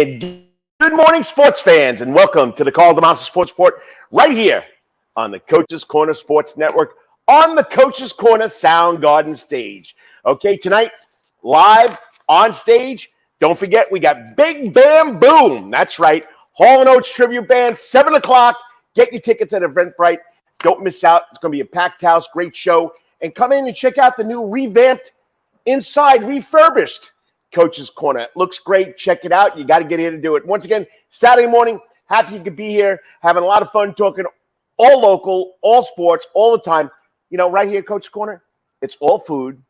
And good morning, sports fans, and welcome to the Karl DeMasi Sports Report right here on the Coach's Corner Sports Network on the Coach's Corner Soundgarden stage. Okay, tonight, live on stage, don't forget we got Big Bam Boom. That's right, Hall & Oates Tribute Band, 7 o'clock. Get your tickets at Eventbrite. Don't miss out. It's going to be a packed house, great show. And come in and check out the new revamped, inside, refurbished Coach's Corner. It looks great. Check it out. You got to get here to do it. Once again, Saturday morning, happy you could be here, having a lot of fun talking all local, all sports, all the time. You know, right here at Coach's Corner, it's all food,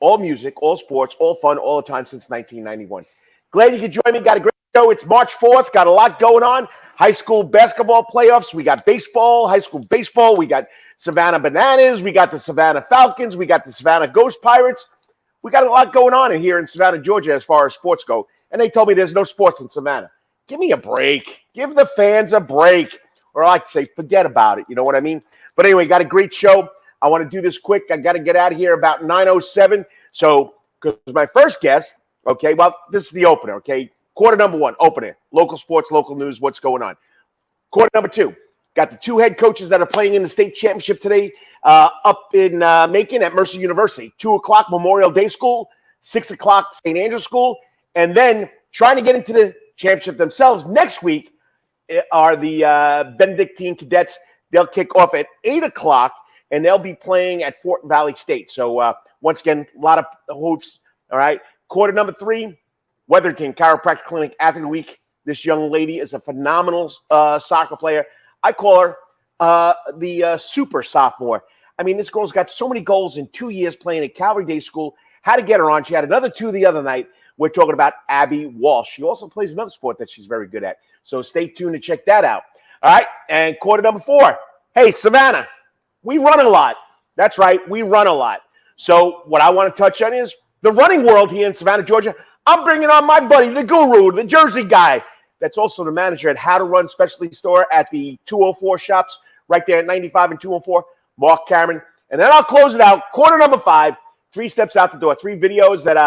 all music, all sports, all fun, all the time since 1991. Glad you could join me. Got a great show. It's March 4th. Got a lot going on. High school basketball playoffs. We got baseball, high school baseball. We got Savannah Bananas. We got the Savannah Falcons. We got the Savannah Ghost Pirates. We got a lot going on in here in Savannah, Georgia, as far as sports go. And they told me there's no sports in Savannah. Give me a break. Give the fans a break. Or I like to say, forget about it. You know what I mean? But anyway, got a great show. I want to do this quick. I got to get out of here about 9:07. So, because my first guest, okay, well, this is the opener, okay? Quarter number one, opener. Local sports, local news, what's going on. Quarter number two. Got the two head coaches that are playing in the state championship today up in Macon at Mercer University. 2 o'clock Memorial Day School, 6 o'clock St. Andrews School, and then trying to get into the championship themselves next week are the Benedictine Cadets. They'll kick off at 8 o'clock, and they'll be playing at Fort Valley State. So, once again, a lot of hoops, all right? Quarter number three, Wetherington Chiropractic Clinic Athlete of the Week. This young lady is a phenomenal soccer player. I call her the super sophomore. I mean, this girl's got so many goals in 2 years playing at Calvary Day School. How to get her on. She had another two the other night. We're talking about Abby Walsh. She also plays another sport that she's very good at. So stay tuned to check that out. All right. And quarter number four. Hey, Savannah, we run a lot. That's right. We run a lot. So what I want to touch on is the running world here in Savannah, Georgia. I'm bringing on my buddy, the guru, the Jersey guy. That's also the manager at How to Run Specialty Store at the 204 shops right there at 95 and 204, Marc Cameron. And then I'll close it out. Quarter number five, 3 steps out the door, 3 videos that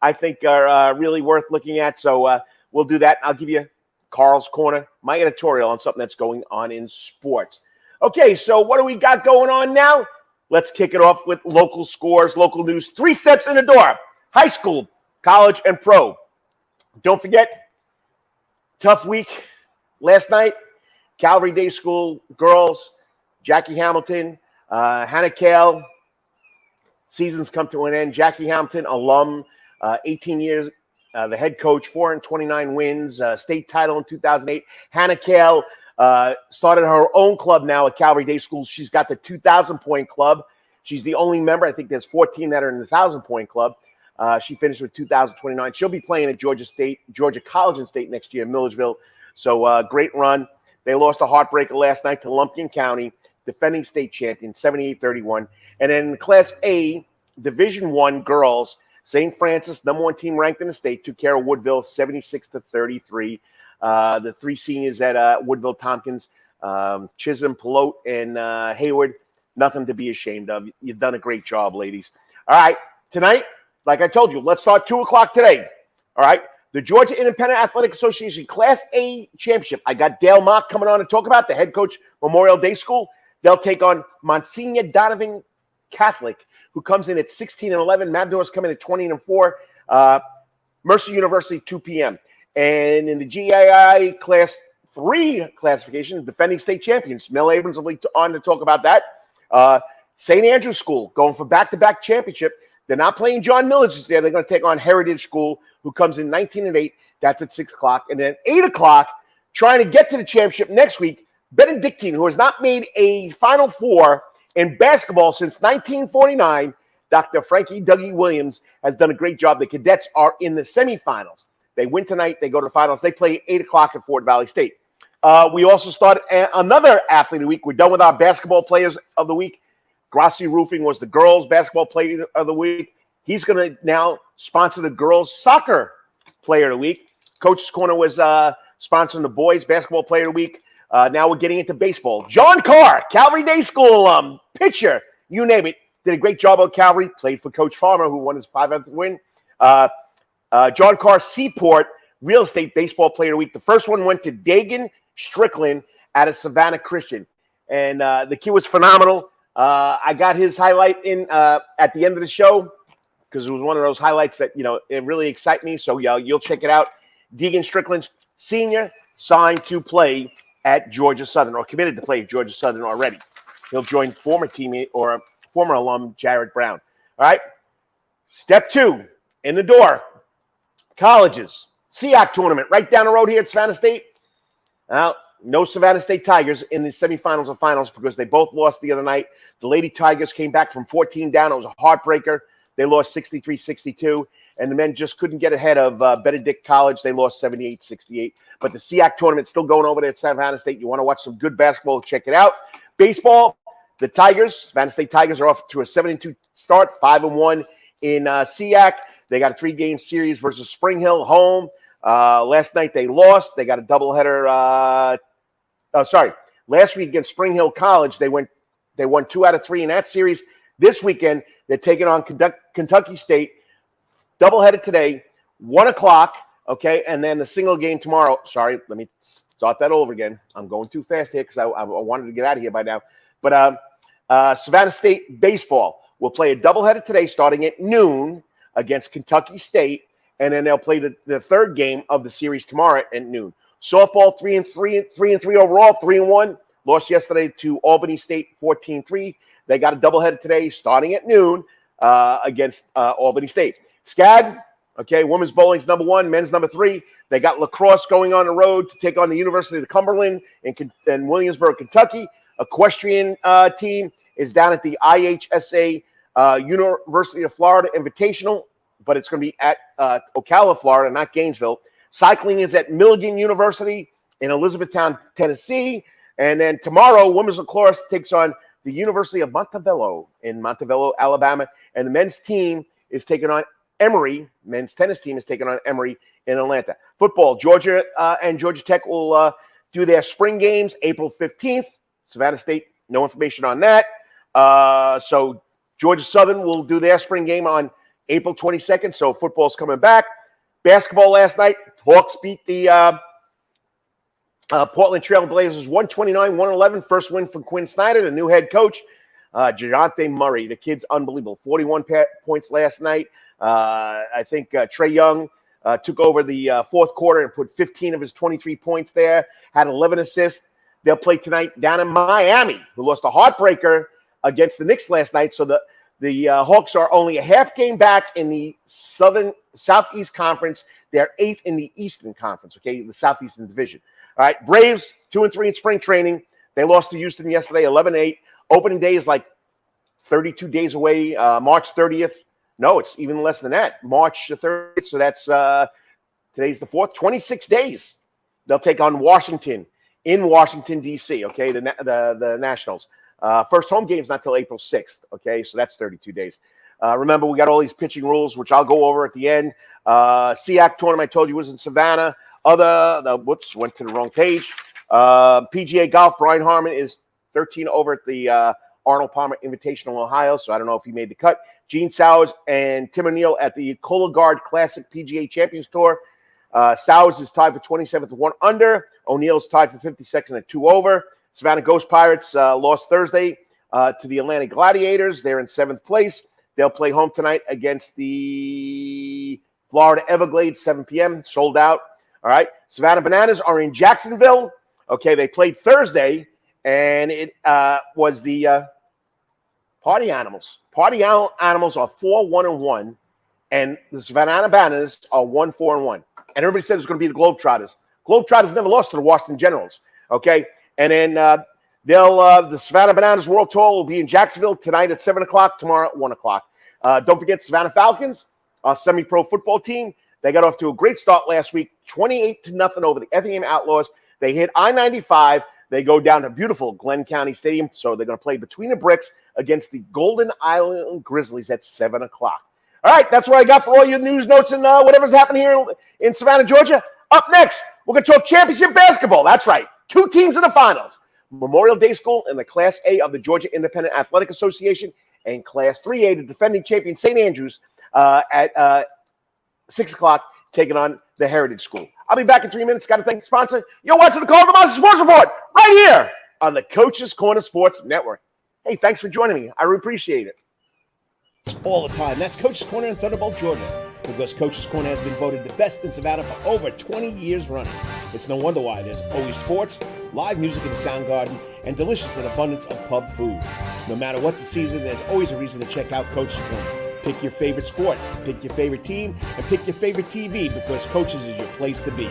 I think are really worth looking at. So we'll do that. I'll give you Karl's Corner, my editorial on something that's going on in sports. Okay, so what do we got going on now? Let's kick it off with local scores, local news. 3 steps in the door, high school, college, and pro. Don't forget, tough week last night. Calvary Day School girls, Jackie Hamilton, Hannah Kale. Season's come to an end. Jackie Hamilton, alum, 18 years, the head coach, 429 wins, state title in 2008. Hannah Kale started her own club now at Calvary Day School. She's got the 2,000-point club. She's the only member. I think there's 14 that are in the 1,000-point club. She finished with 2,029. She'll be playing at Georgia College and State next year in Millersville. So great run. They lost a heartbreaker last night to Lumpkin County, defending state champion, 78-31. And then in Class A, Division I girls, St. Francis, number 1 team ranked in the state, took care of Woodville, 76-33. The 3 seniors at Woodville Tompkins, Chisholm, Pelote, and Hayward, nothing to be ashamed of. You've done a great job, ladies. All right, tonight, like I told you, let's start 2 o'clock today. All right. The Georgia Independent Athletic Association Class A Championship. I got Dale Mock coming on to talk about, the head coach, Memorial Day School. They'll take on Monsignor Donovan Catholic, who comes in at 16-11. Matadors coming at 20-4. Mercer University, 2 p.m. And in the GAI Class 3 classification, defending state champions, Mel Abrams will be on to talk about that. St. Andrews School going for back-to-back championship. They're not playing John Milledge there. They're going to take on Heritage School, who comes in 19-8. That's at 6 o'clock. And then 8 o'clock, trying to get to the championship next week, Benedictine, who has not made a Final Four in basketball since 1949. Dr. Frankie Dougie Williams has done a great job. The cadets are in the semifinals. They win tonight. They go to the finals. They play 8 o'clock at Fort Valley State. We also started another athlete of the week. We're done with our basketball players of the week. Grassi Roofing was the girls basketball player of the week. He's going to now sponsor the girls soccer player of the week. Coach's Corner was sponsoring the boys basketball player of the week. Now we're getting into baseball. John Carr, Calvary Day School alum, pitcher, you name it. Did a great job at Calvary. Played for Coach Farmer, who won his 500th win. John Carr Seaport real estate baseball player of the week. The first one went to Dagan Strickland out of Savannah Christian. And the kid was phenomenal. I got his highlight in at the end of the show because it was one of those highlights that, it really excited me. So, you'll check it out. Dagan Strickland, senior, signed to play at Georgia Southern, or committed to play at Georgia Southern already. He'll join former teammate or former alum Jared Brown. All right. Step 2, in the door, colleges. SEAC tournament right down the road here at Savannah State. Now, no Savannah State Tigers in the semifinals and finals because they both lost the other night. The Lady Tigers came back from 14 down. It was a heartbreaker. They lost 63-62, and the men just couldn't get ahead of Benedict College. They lost 78-68. But the SEAC tournament's still going over there at Savannah State. You want to watch some good basketball, check it out. Baseball, the Tigers, Savannah State Tigers are off to a 7-2 start, 5-1 in SEAC. They got a 3-game series versus Spring Hill home. Last night they lost. They got a doubleheader. Last week against Spring Hill College, they won 2 out of 3 in that series. This weekend, they're taking on Kentucky State. Doubleheader today, 1 o'clock, okay? And then the single game tomorrow. Sorry, let me start that over again. I'm going too fast here because I wanted to get out of here by now. But Savannah State baseball will play a doubleheader today starting at noon against Kentucky State. And then they'll play the third game of the series tomorrow at noon. Softball, 3-3 overall, 3-1. Lost yesterday to Albany State, 14-3. They got a doubleheader today starting at noon against Albany State. SCAD, okay, women's bowling's number 1, men's number 3. They got lacrosse going on the road to take on the University of Cumberland in Williamsburg, Kentucky. Equestrian team is down at the IHSA University of Florida Invitational, but it's going to be at Ocala, Florida, not Gainesville. Cycling is at Milligan University in Elizabethtown, Tennessee. And then tomorrow, women's lacrosse takes on the University of Montevallo in Montevallo, Alabama. And the men's team is taking on Emory. Men's tennis team is taking on Emory in Atlanta. Football, Georgia and Georgia Tech will do their spring games April 15th. Savannah State, no information on that. So Georgia Southern will do their spring game on April 22nd. So football's coming back. Basketball last night, Hawks beat the Portland Trail Blazers 129-111. First win from Quinn Snyder, the new head coach. Dejounte Murray, the kid's unbelievable. 41 points last night. I think Trey Young took over the fourth quarter and put 15 of his 23 points there. Had 11 assists. They'll play tonight down in Miami, who lost a heartbreaker against the Knicks last night. So the Hawks are only a half game back in the Southeast Conference. They're 8th in the Eastern Conference, okay, the Southeastern Division. All right, Braves, 2-3 in spring training. They lost to Houston yesterday, 11-8. Opening day is like 32 days away, March 30th. No, it's even less than that, March 30th. So that's today's the 4th, 26 days. They'll take on Washington in Washington, D.C., okay, the Nationals. First home game's not till April 6th, okay, so that's 32 days. Remember, we got all these pitching rules, which I'll go over at the end. SEAC tournament, I told you, was in Savannah. Went to the wrong page. PGA Golf, Brian Harmon is 13 over at the Arnold Palmer Invitational, Ohio, so I don't know if he made the cut. Gene Sowers and Tim O'Neill at the Cologuard Classic PGA Champions Tour. Sowers is tied for 27th at 1 under. O'Neill's tied for 52nd at 2 over. Savannah Ghost Pirates lost Thursday to the Atlanta Gladiators. They're in 7th place. They'll play home tonight against the Florida Everglades, 7 p.m., sold out. All right. Savannah Bananas are in Jacksonville. Okay, they played Thursday, and it was the Party Animals. Party Animals are 4-1-1, and the Savannah Bananas are 1-4-1. And everybody said it's going to be the Globetrotters. Globetrotters never lost to the Washington Generals. Okay, and then the Savannah Bananas World Tour will be in Jacksonville tonight at 7 o'clock, tomorrow at 1 o'clock. Don't forget Savannah Falcons, our semi-pro football team. They got off to a great start last week, 28-0 over the Effingham Outlaws. They hit I-95. They go down to beautiful Glenn County Stadium, so they're going to play between the bricks against the Golden Island Grizzlies at 7 o'clock. All right, that's what I got for all your news, notes, and whatever's happening here in Savannah, Georgia. Up next, we're going to talk championship basketball. That's right, 2 teams in the finals. Memorial Day School in the Class A of the Georgia Independent Athletic Association and Class 3A, the defending champion St. Andrews at 6 o'clock, taking on the Heritage School. I'll be back in 3 minutes. Got to thank the sponsor. You're watching the Karl DeMasi Sports Report right here on the Coach's Corner Sports Network. Hey, thanks for joining me. I really appreciate it. All the time. That's Coach's Corner in Thunderbolt, Georgia, because Coach's Corner has been voted the best in Savannah for over 20 years running. It's no wonder why. There's always sports, live music in the Sound Garden, and delicious and abundance of pub food. No matter what the season, there's always a reason to check out Coach's Corner. Pick your favorite sport, pick your favorite team, and pick your favorite TV, because Coach's is your place to be.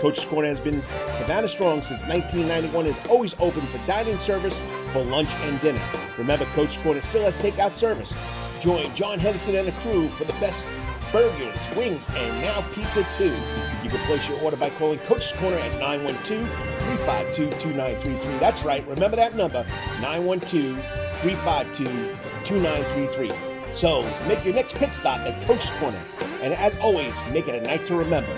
Coach's Corner has been Savannah strong since 1991 and is always open for dining service for lunch and dinner. Remember, Coach's Corner still has takeout service. Join John Henderson and the crew for the best burgers, wings, and now pizza too. You can place your order by calling Coach's Corner at 912-352-2933. That's right, remember that number, 912-352-2933. So make your next pit stop at Coach's Corner. And as always, make it a night to remember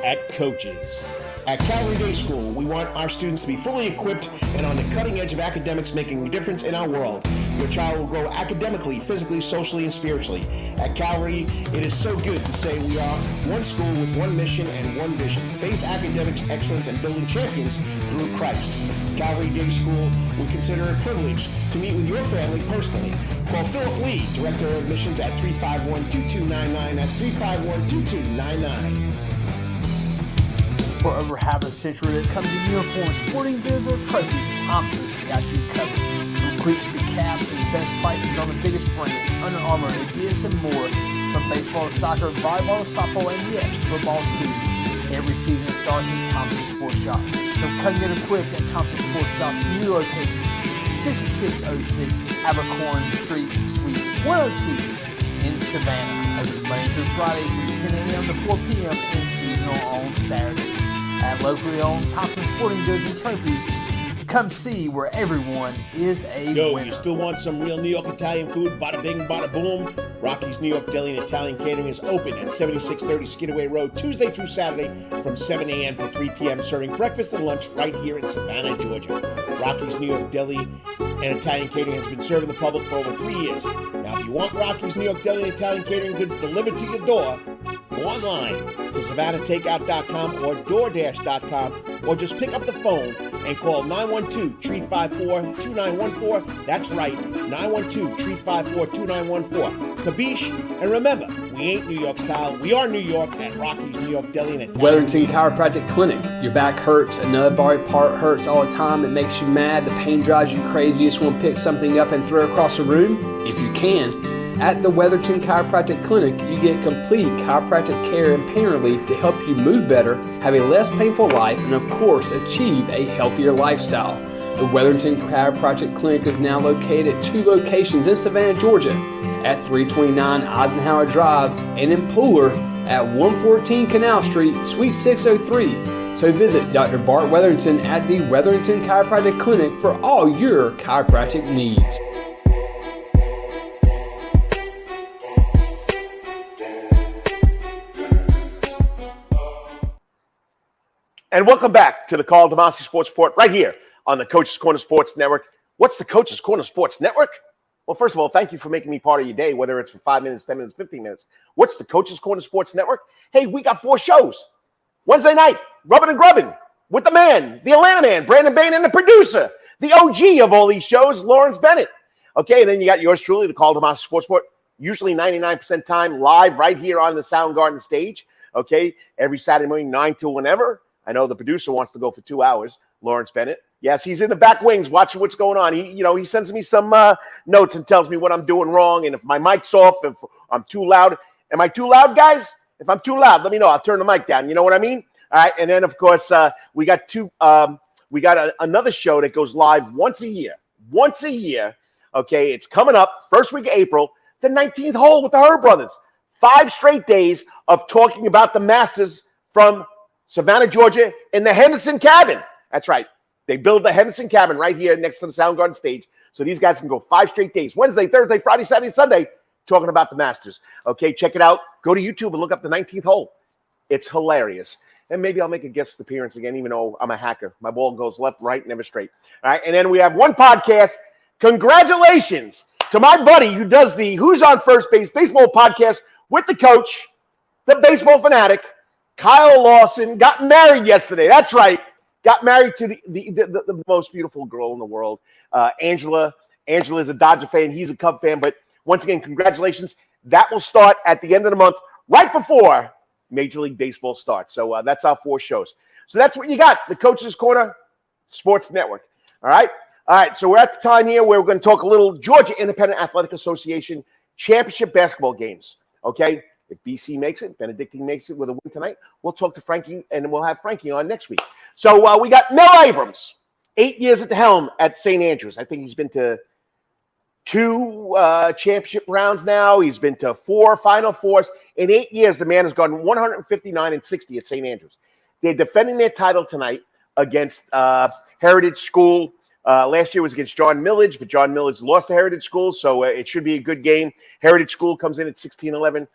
at Coach's. At Calvary Day School, we want our students to be fully equipped and on the cutting edge of academics, making a difference in our world. Your child will grow academically, physically, socially, and spiritually. At Calvary, it is so good to say we are one school with one mission and one vision: faith, academics, excellence, and building champions through Christ. Calvary Day School, we consider it a privilege to meet with your family personally. Call Philip Lee, Director of Admissions, at 351-2299. That's 351-2299. For over half a century, when it comes to uniforms, sporting goods, or trophies, Thompson's got you covered. From cleats to caps and best prices on the biggest brands, Under Armour, Adidas, and more. From baseball to soccer, volleyball to softball, and yes, football too. Every season starts at Thompson Sports Shop. From cutting it equipped at Thompson Sports Shop's new location, 6606 Abercorn Street, Suite 102 in Savannah. Open Monday through Friday from 10 a.m. to 4 p.m. and seasonal on Saturdays. At locally owned Thompson Sporting Goods and Trophies, come see where everyone is a winner. You still want some real New York Italian food? Bada bing, bada boom. Rocky's New York Deli and Italian Catering is open at 7630 Skidaway Road, Tuesday through Saturday from 7 a.m. to 3 p.m., serving breakfast and lunch right here in Savannah, Georgia. Rocky's New York Deli and Italian Catering has been serving the public for over 3 years. Now, if you want Rocky's New York Deli and Italian Catering goods delivered to your door, go online to SavannahTakeout.com or DoorDash.com, or just pick up the phone and call 912-354-2914. That's right, 912-354-2914. Kabish, and remember, we ain't New York style. We are New York at Rocky's New York Deli and Italian. Wetherington Chiropractic Clinic. Your back hurts, another body part hurts all the time. It makes you mad. The pain drives you crazy. You just want to pick something up and throw it across the room, if you can. At the Wetherington Chiropractic Clinic, you get complete chiropractic care and pain relief to help you move better, have a less painful life, and of course, achieve a healthier lifestyle. The Wetherington Chiropractic Clinic is now located at 2 locations in Savannah, Georgia, at 329 Eisenhower Drive and in Pooler at 114 Canal Street, Suite 603. So visit Dr. Bart Wetherington at the Wetherington Chiropractic Clinic for all your chiropractic needs. And welcome back to the Karl DeMasi Sports Report right here on the Coach's Corner Sports Network. What's the Coach's Corner Sports Network? Well, first of all, thank you for making me part of your day, whether it's for 5 minutes, 10 minutes, 15 minutes. What's the Coach's Corner Sports Network? Hey, we got 4 shows. Wednesday night, Rubbin' and Grubbin' with the man, the Atlanta man, Brandon Bain, and the producer, the OG of all these shows, Lawrence Bennett. Okay, and then you got yours truly, the Karl DeMasi Sports Report, usually 99% time live right here on the Sound Garden stage. Okay, every Saturday morning, 9 till whenever. I know the producer wants to go for 2 hours, Lawrence Bennett. Yes, he's in the back wings watching what's going on. He sends me some notes and tells me what I'm doing wrong, and if my mic's off, if I'm too loud. Am I too loud, guys? If I'm too loud, let me know. I'll turn the mic down. You know what I mean? All right, and then of course we got another show that goes live once a year. Once a year. Okay, it's coming up first week of April, the 19th hole with the Herb Brothers. 5 straight days of talking about the Masters from Savannah, Georgia, in the Henderson Cabin. That's right. They build the Henderson Cabin right here next to the Sound Garden stage. So these guys can go 5 straight days. Wednesday, Thursday, Friday, Saturday, Sunday, talking about the Masters. Okay, check it out. Go to YouTube and look up the 19th hole. It's hilarious. And maybe I'll make a guest appearance again, even though I'm a hacker. My ball goes left, right, never straight. All right, and then we have one podcast. Congratulations to my buddy who does the Who's on First Base baseball podcast with the coach, the baseball fanatic, Kyle Lawson got married yesterday. That's right. Got married to the most beautiful girl in the world, Angela. Angela is a Dodger fan. He's a Cub fan. But once again, congratulations. That will start at the end of the month, right before Major League Baseball starts. So that's our 4 shows. So that's what you got. The Coach's Corner Sports Network. All right. All right. So we're at the time here where we're going to talk a little Georgia Independent Athletic Association championship basketball games. Okay. If BC makes it, Benedictine makes it with a win tonight, we'll talk to Frankie, and we'll have Frankie on next week. So we got Mel Abrams, 8 years at the helm at St. Andrews. I think he's been to 2 championship rounds now. He's been to 4 Final Fours. In 8 years, the man has gone 159-60 at St. Andrews. They're defending their title tonight against Heritage School. Last year was against John Millage, but John Millage lost to Heritage School, so it should be a good game. Heritage School comes in at 16-11.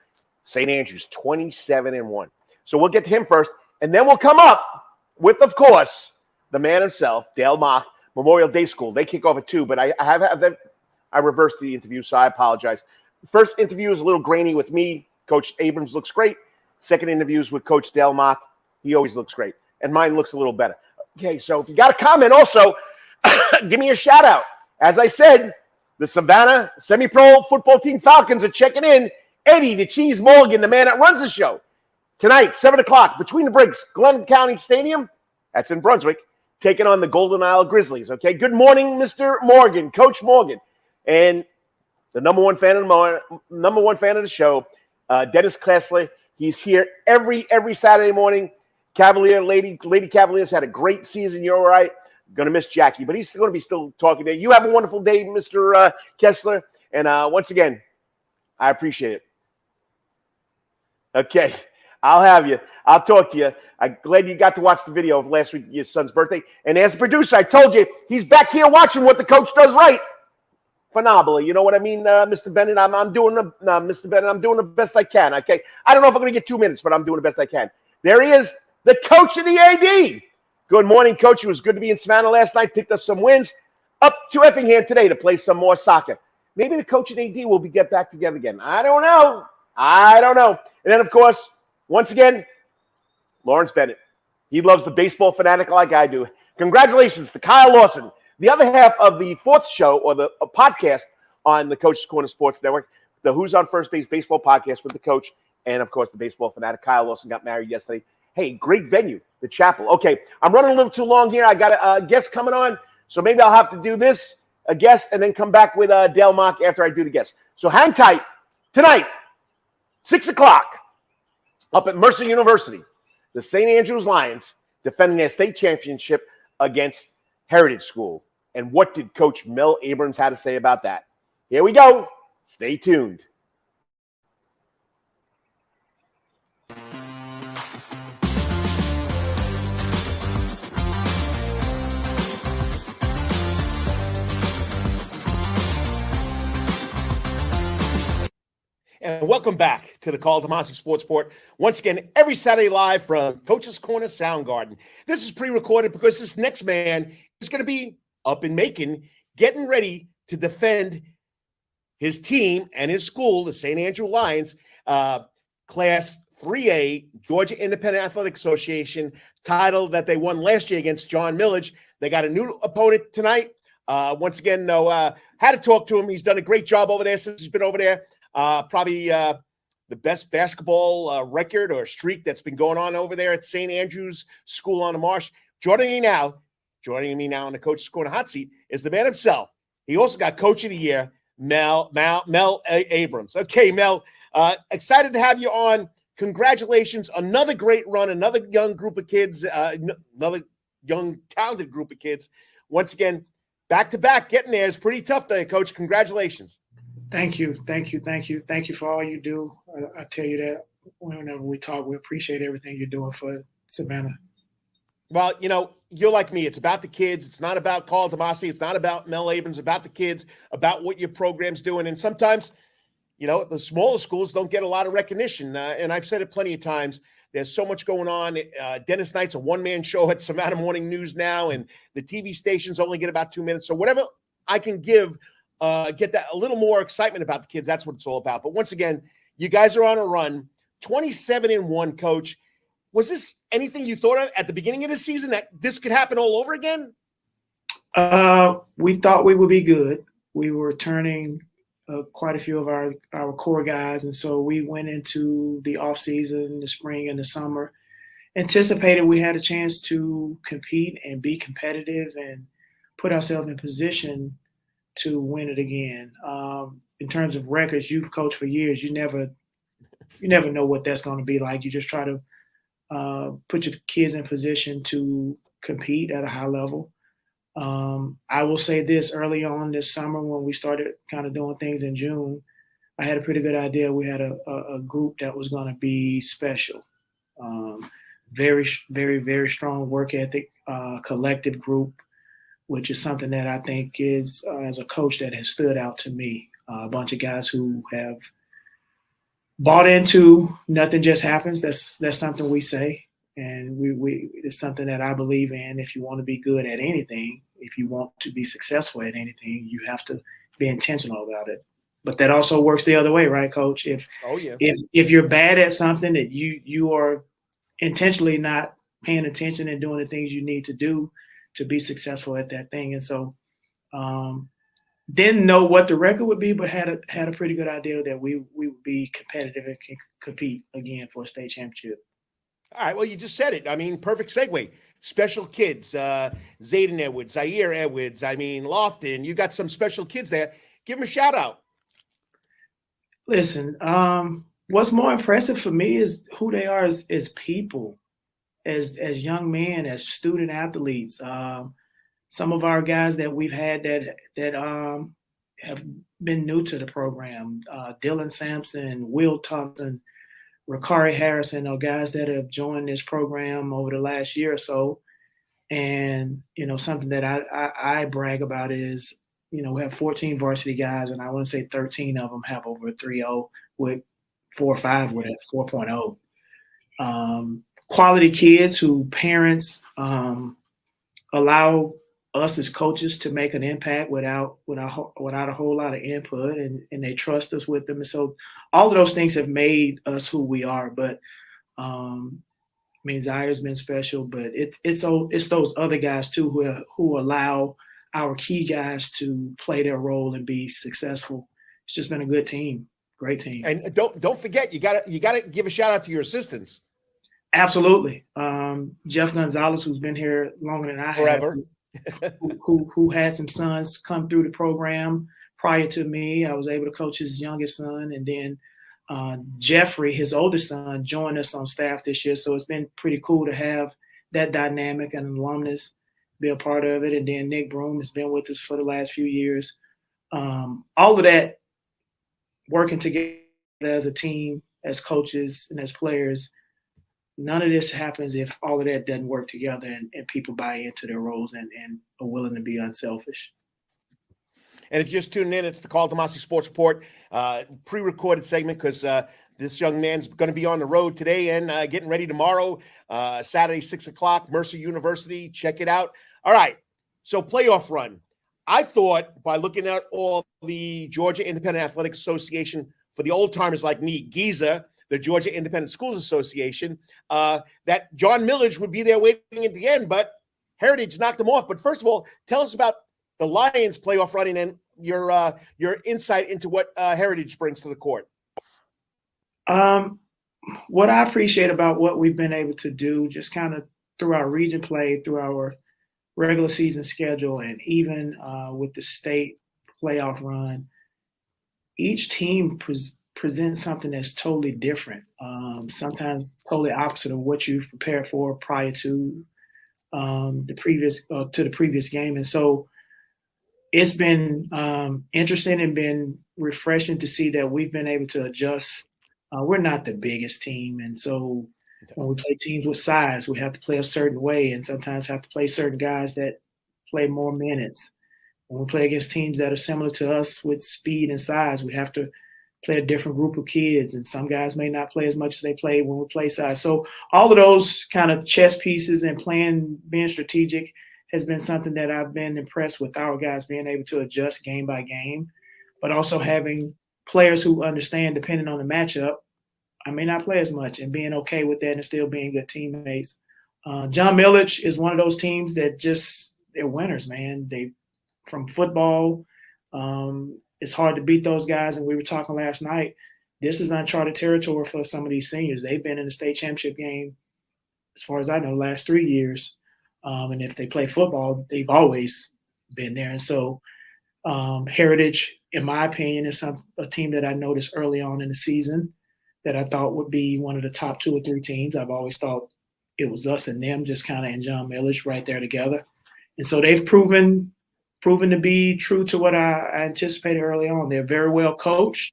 St. Andrews, 27-1. So we'll get to him first, and then we'll come up with, of course, the man himself, Dale Mock, Memorial Day School. They kick off at 2, but I reversed the interview, so I apologize. The first interview is a little grainy with me. Coach Abrams looks great. Second interview is with Coach Dale Mock. He always looks great, and mine looks a little better. Okay, so if you got a comment also, give me a shout-out. As I said, the Savannah semi-pro football team Falcons are checking in. Eddie, the Cheese Morgan, the man that runs the show. Tonight, 7 o'clock, Between the Bricks, Glen County Stadium. That's in Brunswick, taking on the Golden Isle Grizzlies. Okay, good morning, Mr. Morgan, Coach Morgan. And the number one fan of the show, Dennis Klessler. He's here every Saturday morning. Cavalier, Lady Cavaliers had a great season. You're all right. Going to miss Jackie, but he's going to be still talking there. You have a wonderful day, Mr. Kessler. And once again, I appreciate it. Okay, I'll have you. I'll talk to you. I'm glad you got to watch the video of last week, your son's birthday. And as a producer, I told you, he's back here watching what the coach does right. Phenomenally. You know what I mean, Mr. Bennett? Mr. Bennett, I'm doing the best I can, okay? I don't know if I'm going to get 2 minutes, but I'm doing the best I can. There he is, the coach of the AD. Good morning, Coach. It was good to be in Savannah last night. Picked up some wins. Up to Effingham today to play some more soccer. Maybe the coach of AD will get back together again. I don't know. And then, of course, once again, Lawrence Bennett. He loves the baseball fanatic like I do. Congratulations to Kyle Lawson, the other half of the 4th show or the podcast on the Coach's Corner Sports Network, the Who's on First Base baseball podcast with the coach and, of course, the baseball fanatic. Kyle Lawson got married yesterday. Hey, great venue, the chapel. Okay, I'm running a little too long here. I got a guest coming on, so maybe I'll have to do this, a guest, and then come back with Dale Mock after I do the guest. So hang tight. Tonight, 6 o'clock, up at Mercer University, the St. Andrews Lions defending their state championship against Heritage School. And what did Coach Mel Abrams have to say about that? Here we go. Stay tuned. And welcome back to the Karl DeMasi Sports Report. Once again, every Saturday live from Coach's Corner Soundgarden. This is pre-recorded because this next man is going to be up in Macon, getting ready to defend his team and his school, the St. Andrew Lions, Class 3A, Georgia Independent Athletic Association title that they won last year against John Millage. They got a new opponent tonight. Once again, had to talk to him. He's done a great job over there since he's been over there. Probably the best basketball record or streak that's been going on over there at St. Andrew's School on the Marsh. Joining me now in the Coach's Corner hot seat is the man himself. He also got Coach of the Year, Mel Abrams. Okay, Mel, excited to have you on. Congratulations. Another great run, another young group of kids, another young, talented group of kids. Once again, back-to-back getting there is pretty tough there, Coach. Congratulations. Thank you for all you do. I tell you that whenever we talk, we appreciate everything you're doing for Savannah. Well, you're like me. It's about the kids. It's not about Karl DeMasi. It's not about Mel Abrams. About the kids, about what your program's doing. And sometimes, the smaller schools don't get a lot of recognition. And I've said it plenty of times. There's so much going on. Dennis Knight's a one-man show at Savannah Morning News now, and the TV stations only get about 2 minutes. So whatever I can give, get that a little more excitement about the kids. That's what it's all about. But once again, you guys are on a run, 27-1, Coach. Was this anything you thought of at the beginning of the season that this could happen all over again? We thought we would be good. We were returning quite a few of our core guys, and so we went into the off season, the spring and the summer, anticipated we had a chance to compete and be competitive and put ourselves in position to win it again. In terms of records, you've coached for years. You never know what that's going to be like. You just try to put your kids in position to compete at a high level. I will say this: early on this summer, when we started kind of doing things in June, I had a pretty good idea. We had a group that was going to be special. Very, very, very strong work ethic, collective group, which is something that I think is, as a coach, that has stood out to me. A bunch of guys who have bought into nothing just happens. That's something we say, and we it's something that I believe in. If you want to be good at anything, if you want to be successful at anything, you have to be intentional about it. But that also works the other way, right, Coach? If you're bad at something, that you are intentionally not paying attention and doing the things you need to do to be successful at that thing. And so didn't know what the record would be, but had a pretty good idea that we would be competitive and can compete again for a state championship. All right, well, you just said it. I mean, perfect segue. Special kids, Zayden Edwards, Zaire Edwards, Lofton. You got some special kids there. Give them a shout out. Listen, what's more impressive for me is who they are as people, as young men, as student athletes. Some of our guys that we've had that have been new to the program, Dylan Sampson, Will Thompson, Ricari Harrison, are guys that have joined this program over the last year or so. And, something that I brag about is, we have 14 varsity guys, and I want to say 13 of them have over a 3.0 with 4 or 5 with a 4.0. Quality kids who parents allow us as coaches to make an impact without a whole lot of input, and they trust us with them. And so all of those things have made us who we are. But Zaire's been special, but it's those other guys too who allow our key guys to play their role and be successful. It's just been a good team, great team. And don't forget, you gotta give a shout out to your assistants. Absolutely, Jeff Gonzalez, who's been here longer than I forever. Who had some sons come through the program prior to me. I was able to coach his youngest son, and then Jeffrey, his oldest son, joined us on staff this year. So it's been pretty cool to have that dynamic and alumnus be a part of it. And then Nick Broom has been with us for the last few years. All of that working together as a team, as coaches and as players. None of this happens if all of that doesn't work together and people buy into their roles and are willing to be unselfish. And if you're just tuning in, it's the Karl DeMasi Sports Report pre-recorded segment because this young man's going to be on the road today and getting ready tomorrow, Saturday, 6 o'clock, Mercer University. Check it out. All right, so playoff run. I thought by looking at all the Georgia Independent Athletic Association, for the old-timers like me, GIZA, the Georgia Independent Schools Association, that John Millage would be there waiting at the end, but Heritage knocked them off. But first of all, tell us about the Lions playoff running and your insight into what Heritage brings to the court. What I appreciate about what we've been able to do, just kind of through our region play, through our regular season schedule, and even with the state playoff run, each team presents something that's totally different, sometimes totally opposite of what you've prepared for prior to the previous game. And so it's been interesting and been refreshing to see that we've been able to adjust. We're not the biggest team, and so when we play teams with size, we have to play a certain way, and sometimes have to play certain guys that play more minutes. When we play against teams that are similar to us with speed and size, we have to play a different group of kids, and some guys may not play as much as they play when we play size. So all of those kind of chess pieces and being strategic has been something that I've been impressed with our guys being able to adjust game by game, but also having players who understand, depending on the matchup, I may not play as much, and being okay with that and still being good teammates. John Milledge is one of those teams that they're winners, man. They from football. It's hard to beat those guys. And we were talking last night. This is uncharted territory for some of these seniors. They've been in the state championship game, as far as I know, the last 3 years. And if they play football, they've always been there. And so Heritage, in my opinion, is a team that I noticed early on in the season that I thought would be one of the top 2 or 3 teams. I've always thought it was us and them, just kind of in John Milledge right there together. And so they've proven to be true to what I anticipated early on. They're very well coached.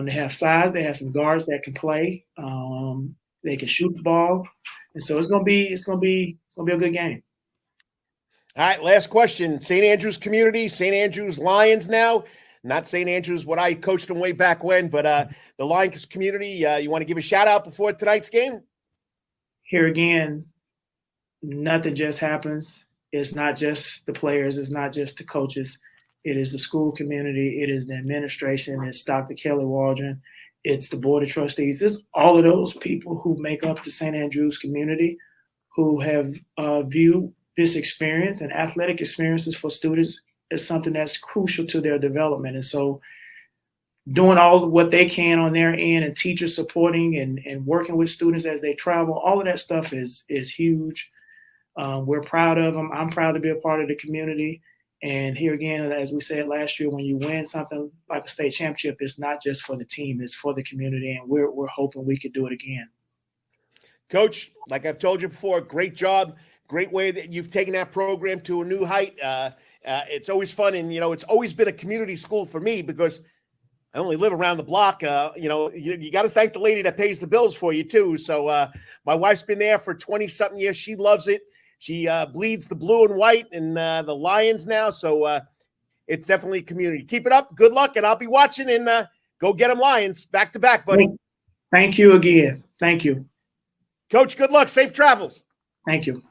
They have size. They have some guards that can play. They can shoot the ball, and so it's gonna be a good game. All right, last question. St. Andrews community, St. Andrews Lions now. Not St. Andrews, what I coached them way back when, but the Lions community. You want to give a shout out before tonight's game? Here again, nothing just happens. It's not just the players. It's not just the coaches. It is the school community. It is the administration. It's Dr. Kelly Waldron. It's the board of trustees. It's all of those people who make up the St. Andrews community who have viewed this experience and athletic experiences for students as something that's crucial to their development. And so doing all what they can on their end and teachers supporting and working with students as they travel, all of that stuff is huge. We're proud of them. I'm proud to be a part of the community. And here again, as we said last year, when you win something like a state championship, it's not just for the team, it's for the community. And we're hoping we could do it again. Coach, like I've told you before, great job. Great way that you've taken that program to a new height. It's always fun. And, it's always been a community school for me because I only live around the block. You got to thank the lady that pays the bills for you, too. So my wife's been there for 20-something years. She loves it. She bleeds the blue and white and the Lions now. So it's definitely community. Keep it up. Good luck. And I'll be watching and go get them Lions back to back, buddy. Thank you again. Thank you. Coach, good luck. Safe travels. Thank you.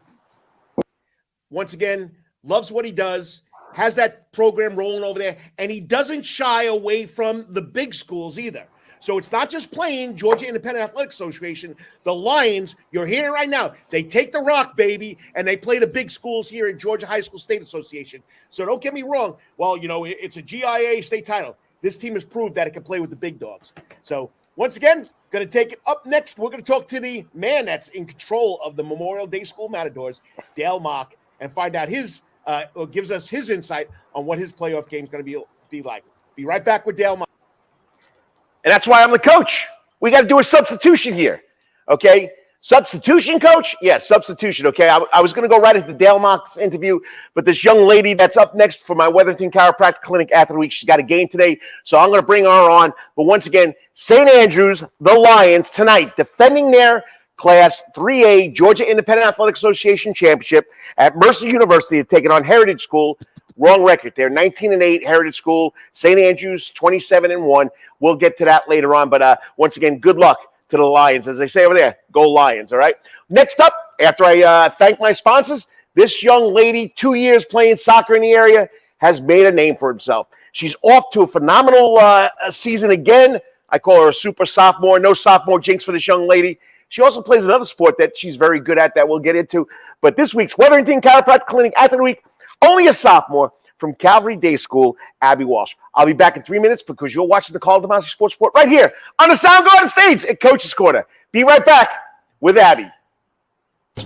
Once again, loves what he does, has that program rolling over there, and he doesn't shy away from the big schools either. So it's not just playing Georgia Independent Athletic Association. The Lions, you're hearing right now, they take the rock, baby, and they play the big schools here in Georgia High School State Association. So don't get me wrong. Well, it's a GIA state title. This team has proved that it can play with the big dogs. So once again, going to take it up next. We're going to talk to the man that's in control of the Memorial Day School Matadors, Dale Marc, and find out gives us his insight on what his playoff game is going to be like. Be right back with Dale Marc. And that's why I'm the coach. We got to do a substitution here, okay? Substitution, coach? Yes, substitution, okay? I was going to go right into Dale Marc's interview, but this young lady that's up next for my Wetherington Chiropractic Clinic Athlete Week, she's got a game today, so I'm going to bring her on. But once again, St. Andrews, the Lions, tonight, defending their Class 3A Georgia Independent Athletic Association Championship at Mercer University. They're taking on Heritage School. Wrong record. They're 19-8, Heritage School. St. Andrews, 27-1. We'll get to that later on. But once again, good luck to the Lions. As they say over there, go Lions, all right? Next up, after I thank my sponsors, this young lady, 2 years playing soccer in the area, has made a name for herself. She's off to a phenomenal season again. I call her a super sophomore. No sophomore jinx for this young lady. She also plays another sport that she's very good at that we'll get into. But this week's Wetherington Chiropractic Clinic Athlete Week, only a sophomore from Calvary Day School, Abby Walsh. I'll be back in 3 minutes because you're watching the Karl DeMasi Sports Report right here on the Soundgarden stage at Coach's Corner. Be right back with Abby.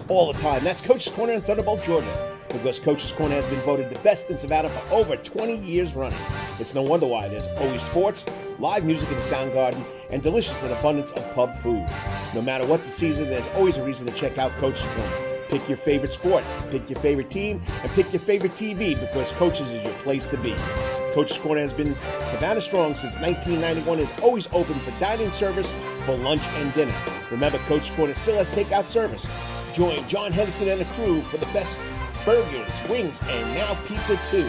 All the time. That's Coach's Corner in Thunderbolt, Georgia, because Coach's Corner has been voted the best in Savannah for over 20 years running. It's no wonder why there's always sports, live music in the Soundgarden, and delicious and abundance of pub food. No matter what the season, there's always a reason to check out Coach's Corner. Pick your favorite sport, pick your favorite team, and pick your favorite TV because Coach's is your place to be. Coach's Corner has been Savannah strong since 1991 and is always open for dining service for lunch and dinner. Remember, Coach's Corner still has takeout service. Join John Henderson and the crew for the best burgers, wings, and now pizza too.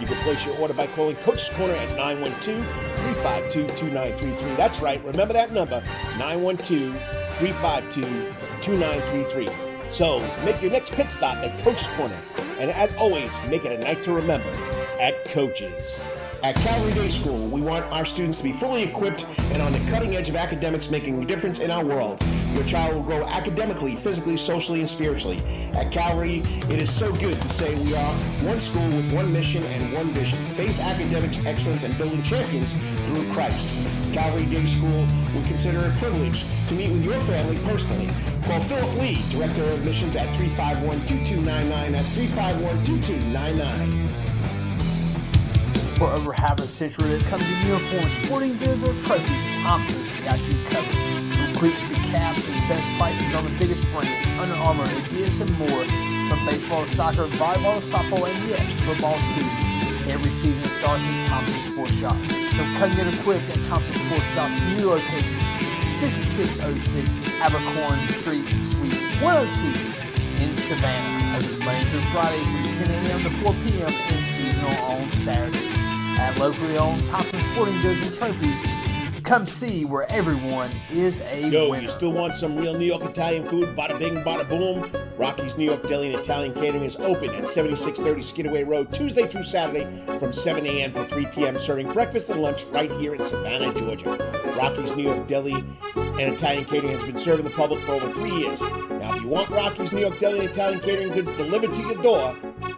You can place your order by calling Coach's Corner at 912-352-2933. That's right, remember that number, 912-352-2933. So make your next pit stop at Coach's Corner. And as always, make it a night to remember at Coach's. At Calvary Day School, we want our students to be fully equipped and on the cutting edge of academics, making a difference in our world. Your child will grow academically, physically, socially, and spiritually. At Calvary, it is so good to say we are one school with one mission and one vision: faith, academics, excellence, and building champions through Christ. Calvary Day School, we consider it a privilege to meet with your family personally. Call Philip Lee, Director of Admissions, at 351-2299. That's 351-2299. For over half a century, when it comes to uniforms, sporting goods, or trophies, Thompson's got you covered. From cleats to caps and best prices on the biggest brands, Under Armour, Adidas, and more. From baseball to soccer, volleyball to softball, and yes, football too. Every season starts at Thompson Sports Shop. From Cutting Get Equipped at Thompson Sports Shop's new location, 6606 Abercorn Street, Suite 102 in Savannah. Open Monday through Friday from 10 a.m. to 4 p.m. and seasonal on Saturdays. At locally owned Thompson Sporting Goods and Trophies, come see where everyone is a winner. You still want some real New York Italian food? Bada bing, bada boom. Rocky's New York Deli and Italian Catering is open at 7630 Skidaway Road, Tuesday through Saturday from 7 a.m. to 3 p.m., serving breakfast and lunch right here in Savannah, Georgia. Rocky's New York Deli and Italian Catering has been serving the public for over 3 years. Now, if you want Rocky's New York Deli and Italian Catering goods delivered to your door,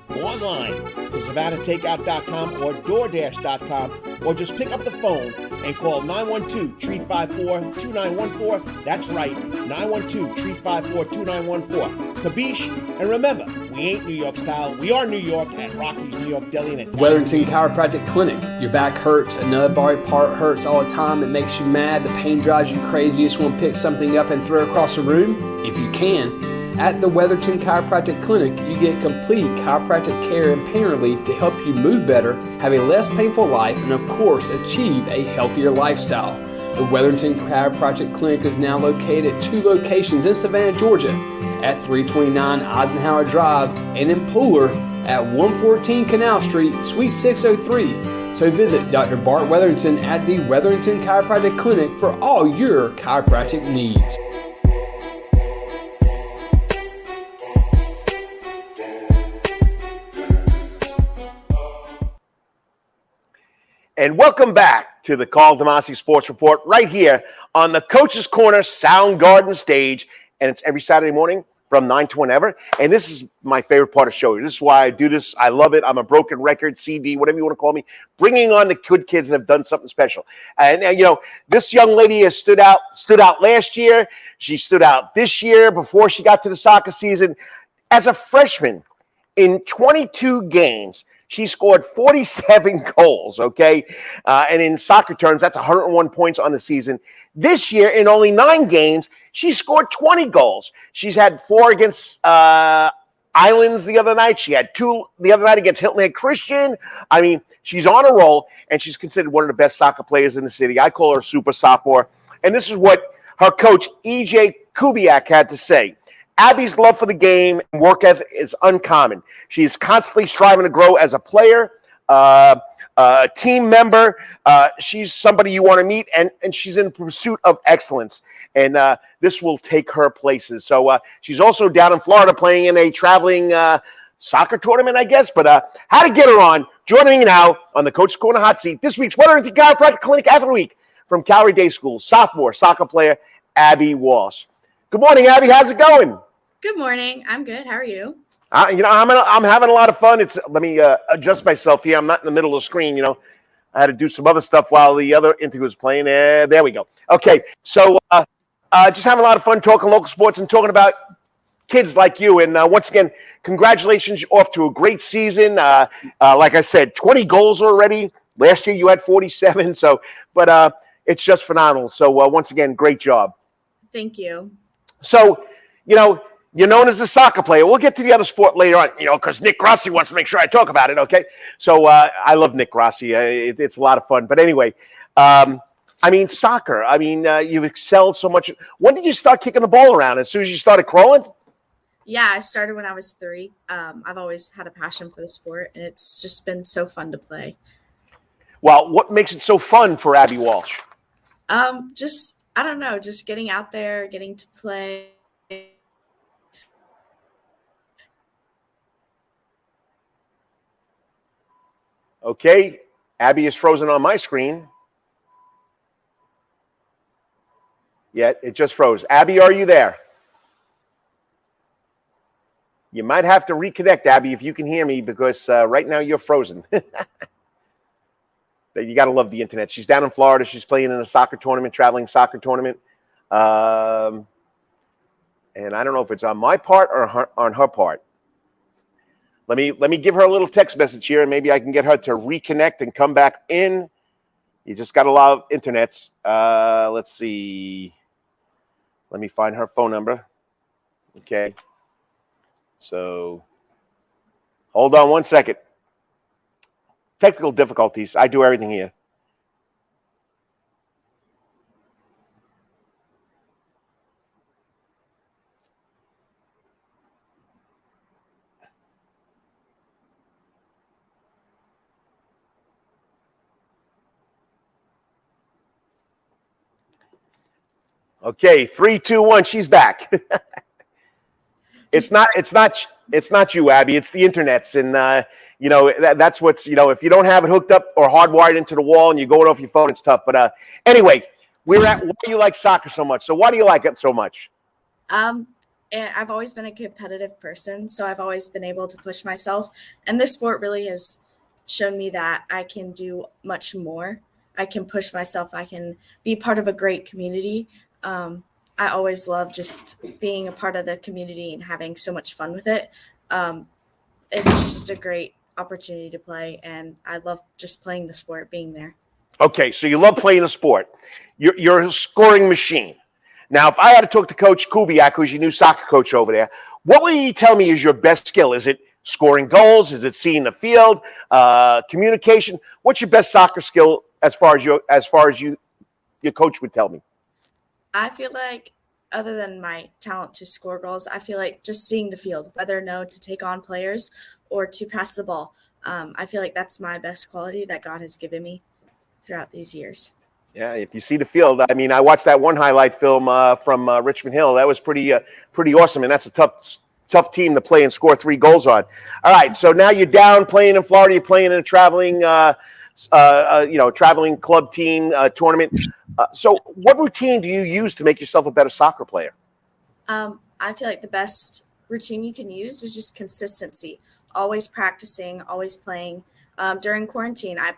go online to SavannahTakeout.com or DoorDash.com, or just pick up the phone and call 912-354-2914. That's right, 912-354-2914. Kabish, and remember, we ain't New York style. We are New York at Rocky's New York Deli and Italian. Wetherington Chiropractic Clinic. Your back hurts, another body part hurts all the time. It makes you mad. The pain drives you crazy. You just want to pick something up and throw it across the room? If you can. At the Wetherington Chiropractic Clinic, you get complete chiropractic care and pain relief to help you move better, have a less painful life, and of course, achieve a healthier lifestyle. The Wetherington Chiropractic Clinic is now located at 2 locations in Savannah, Georgia, at 329 Eisenhower Drive and in Pooler at 114 Canal Street, Suite 603. So visit Dr. Bart Wetherington at the Wetherington Chiropractic Clinic for all your chiropractic needs. And welcome back to the Karl DeMasi Sports Report right here on the Coach's Corner Soundgarden stage. And it's every Saturday morning from 9 to whenever. And this is my favorite part of the show. This is why I do this. I love it. I'm a broken record, CD, whatever you want to call me, bringing on the good kids that have done something special. And you know, this young lady has stood out last year. She stood out this year before she got to the soccer season. As a freshman, in 22 games, she scored 47 goals, okay? And in soccer terms, that's 101 points on the season. This year, in only 9 games, she scored 20 goals. She's had 4 against Islands the other night. She had 2 the other night against Hilton Head Christian. I mean, she's on a roll, and she's considered one of the best soccer players in the city. I call her a super sophomore. And this is what her coach, E.J. Kubiak, had to say. Abby's love for the game and work ethic is uncommon. She is constantly striving to grow as a player, a team member. She's somebody you want to meet, and she's in pursuit of excellence. And this will take her places. So she's also down in Florida playing in a traveling soccer tournament, I guess. But how to get her on, joining me now on the Coach's Corner Hot Seat, this week's Wetherington Chiropractic Clinic Athlete of the Week from Calvary Day School, sophomore soccer player Abby Walsh. Good morning, Abby. How's it going? Good morning. I'm good. How are you? I'm having a lot of fun. Let me adjust myself here. I'm not in the middle of the screen. You know, I had to do some other stuff while the other interview was playing. There we go. Okay, so just having a lot of fun talking local sports and talking about kids like you. And once again, congratulations. You're off to a great season. Like I said, 20 goals already. Last year you had 47. So, but it's just phenomenal. So once again, great job. Thank you. So, you know, you're known as a soccer player. We'll get to the other sport later on, you know, because Nick Rossi wants to make sure I talk about it, okay? So I love Nick Rossi. It's a lot of fun. But anyway, I mean, soccer. I mean, you've excelled so much. When did you start kicking the ball around? As soon as you started crawling? Yeah, I started when I was 3. I've always had a passion for the sport, and it's just been so fun to play. Well, what makes it so fun for Abby Walsh? Just, I don't know, just getting out there, getting to play. Okay, Abby is frozen on my screen. Yeah, it just froze. Abby, are you there? You might have to reconnect, Abby, if you can hear me, because right now you're frozen. You got to love the internet. She's down in Florida. She's playing in a soccer tournament, traveling soccer tournament. And I don't know if it's on my part or on her part. Let me give her a little text message here, and maybe I can get her to reconnect and come back in. You just got to love internets. Let's see. Let me find her phone number. Okay. So hold on one second. Technical difficulties. I do everything here. Okay, 3, 2, 1. She's back. It's not you, Abby. It's the internets, and that's what's if you don't have it hooked up or hardwired into the wall and you go it off your phone, it's tough. But anyway, we're at why do you like soccer so much? So why do you like it so much? And I've always been a competitive person, so I've always been able to push myself, and this sport really has shown me that I can do much more. I can push myself. I can be part of a great community. I always love just being a part of the community and having so much fun with it. It's just a great opportunity to play, and I love just playing the sport, being there. Okay, so you love playing a sport. You're a scoring machine. Now, if I had to talk to Coach Kubiak, who's your new soccer coach over there, what would he tell me is your best skill? Is it scoring goals? Is it seeing the field? Communication? What's your best soccer skill as far as your coach would tell me? I feel like other than my talent to score goals, I feel like just seeing the field, whether or no to take on players or to pass the ball. I feel like that's my best quality that God has given me throughout these years. Yeah, if you see the field, I mean, I watched that one highlight film from Richmond Hill. That was pretty awesome, and that's a tough team to play and score 3 goals on. All right, so now you're down playing in Florida. You're playing in a traveling club team tournament. So what routine do you use to make yourself a better soccer player? I feel like the best routine you can use is just consistency. Always practicing, always playing. During quarantine, I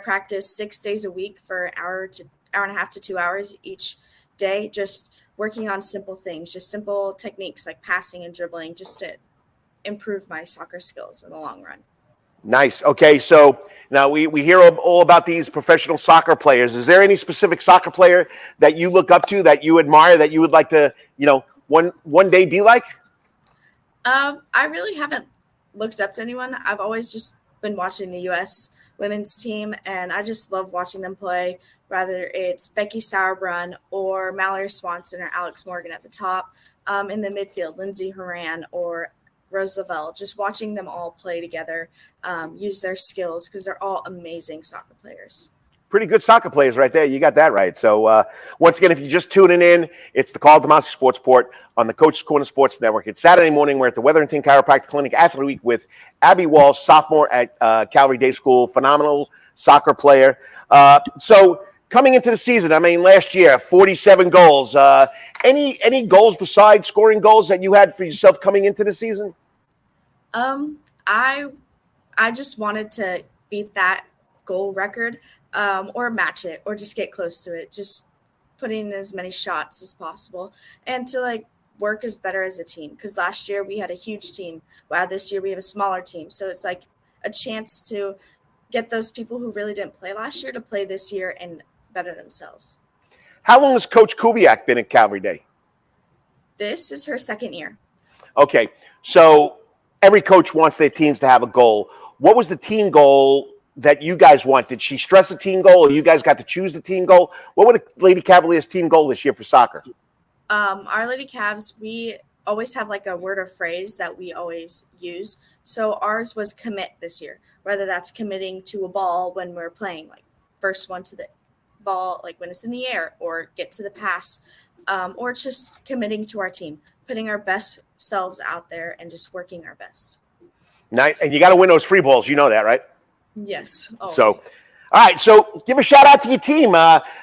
practiced 6 days a week for an hour and a half to 2 hours each day, just working on simple things, just simple techniques like passing and dribbling, just to improve my soccer skills in the long run. Nice. Okay, so now we hear all about these professional soccer players. Is there any specific soccer player that you look up to, that you admire, that you would like to, one day be like? I really haven't looked up to anyone. I've always just been watching the U.S. women's team, and I just love watching them play, whether it's Becky Sauerbrunn or Mallory Swanson or Alex Morgan at the top. In the midfield, Lindsay Horan or Rose Lavelle, just watching them all play together, use their skills, because they're all amazing soccer players. Pretty good soccer players right there. You got that right. So once again, if you're just tuning in, it's the Karl DeMasi Sports Report on the Coach's Corner Sports Network. It's Saturday morning. We're at the Wetherington Chiropractic Clinic Athlete Week with Abby Walsh, sophomore at Calvary Day School, phenomenal soccer player. So coming into the season, I mean, last year, 47 goals. Any goals besides scoring goals that you had for yourself coming into the season? I just wanted to beat that goal record, or match it, or just get close to it. Just putting in as many shots as possible, and to work as better as a team. Because last year we had a huge team. Wow, this year we have a smaller team. So it's like a chance to get those people who really didn't play last year to play this year and better themselves. How long has Coach Kubiak been at Calvary Day? This is her 2nd year. Okay, so every coach wants their teams to have a goal. What was the team goal that you guys want? Did she stress a team goal, or you guys got to choose the team goal? What were the Lady Cavaliers' team goal this year for soccer? Our Lady Cavs, we always have a word or phrase that we always use. So ours was commit this year, whether that's committing to a ball when we're playing, first one to the ball, when it's in the air, or get to the pass, or it's just committing to our team, putting our best selves out there and just working our best. Nice. And you got to win those free balls. You know that, right? Yes, So, always. all right. So give a shout out to your team.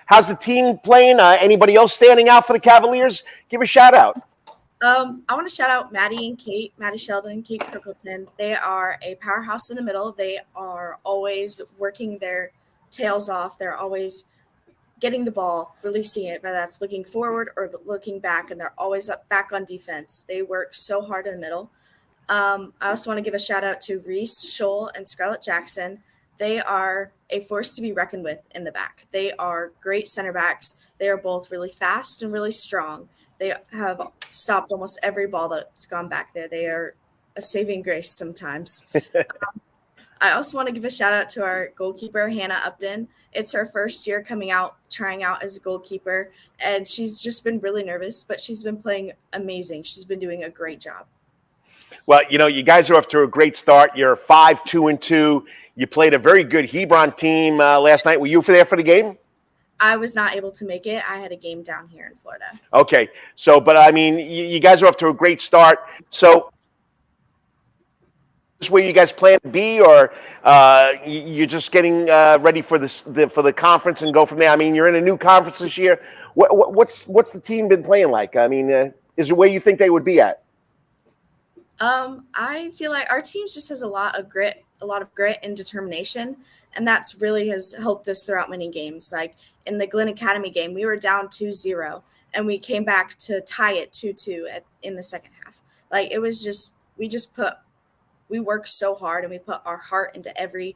How's the team playing? Anybody else standing out for the Cavaliers? Give a shout out. I want to shout out Maddie and Kate, Maddie Sheldon, Kate Kirkleton. They are a powerhouse in the middle. They are always working their tails off. They're always getting the ball, releasing it, whether that's looking forward or looking back, and they're always up back on defense. They work so hard in the middle. I also want to give a shout out to Reese Scholl and Scarlett Jackson. They are a force to be reckoned with in the back. They are great center backs. They are both really fast and really strong. They have stopped almost every ball that's gone back there. They are a saving grace sometimes. I also want to give a shout out to our goalkeeper, Hannah Upton. It's her first year trying out as a goalkeeper, and she's just been really nervous, but she's been playing amazing. She's been doing a great job. Well, you guys are off to a great start. You're 5-2-2. You played a very good Hebron team last night. Were you there for the game? I was not able to make it. I had a game down here in Florida. Okay. So, but I mean, you guys are off to a great start. So, is this where you guys plan to be, or you're just getting ready for the conference and go from there? I mean, you're in a new conference this year. What's the team been playing like? I mean, is it where you think they would be at? I feel like our team just has a lot of grit and determination, and that's really has helped us throughout many games. Like in the Glenn Academy game, we were down 2-0, and we came back to tie it 2-2 in the second half. Like it was just we work so hard, and we put our heart into every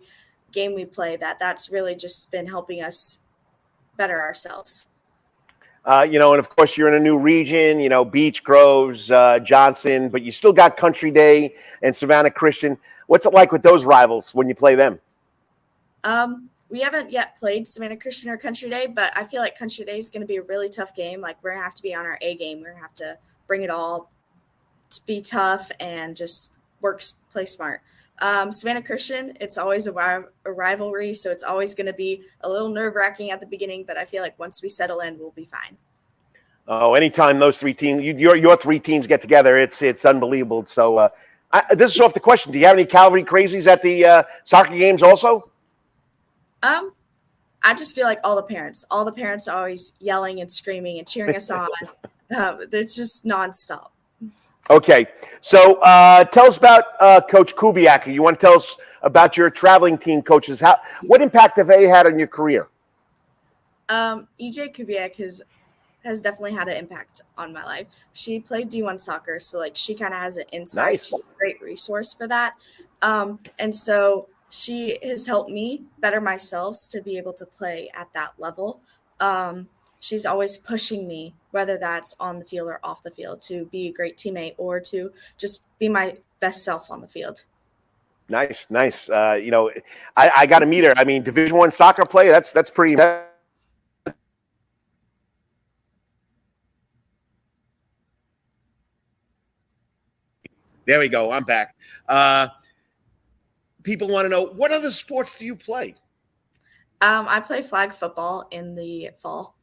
game we play. That's really just been helping us better ourselves. And of course you're in a new region, Beach Groves, Johnson, but you still got Country Day and Savannah Christian. What's it like with those rivals when you play them? We haven't yet played Savannah Christian or Country Day, but I feel like Country Day is going to be a really tough game. Like we're going to have to be on our A game. We're going to have to bring it all to be tough and just play smart. Savannah Christian, it's always a rivalry, so it's always going to be a little nerve-wracking at the beginning, but I feel like once we settle in, we'll be fine. Oh, anytime those three teams, your three teams get together, it's unbelievable. So this is off the question. Do you have any Calvary crazies at the soccer games also? I just feel like all the parents are always yelling and screaming and cheering us on. It's just nonstop. Okay, so tell us about Coach Kubiak. You want to tell us about your traveling team coaches? What impact have they had on your career? EJ Kubiak has definitely had an impact on my life. She played D1 soccer, so like she kind of has an insight. Nice. She's a great resource for that. And so she has helped me better myself to be able to play at that level. She's always pushing me, whether that's on the field or off the field, to be a great teammate or to just be my best self on the field. Nice. I got to meet her. I mean, Division I soccer play, that's pretty. There we go. I'm back. People want to know, what other sports do you play? I play flag football in the fall.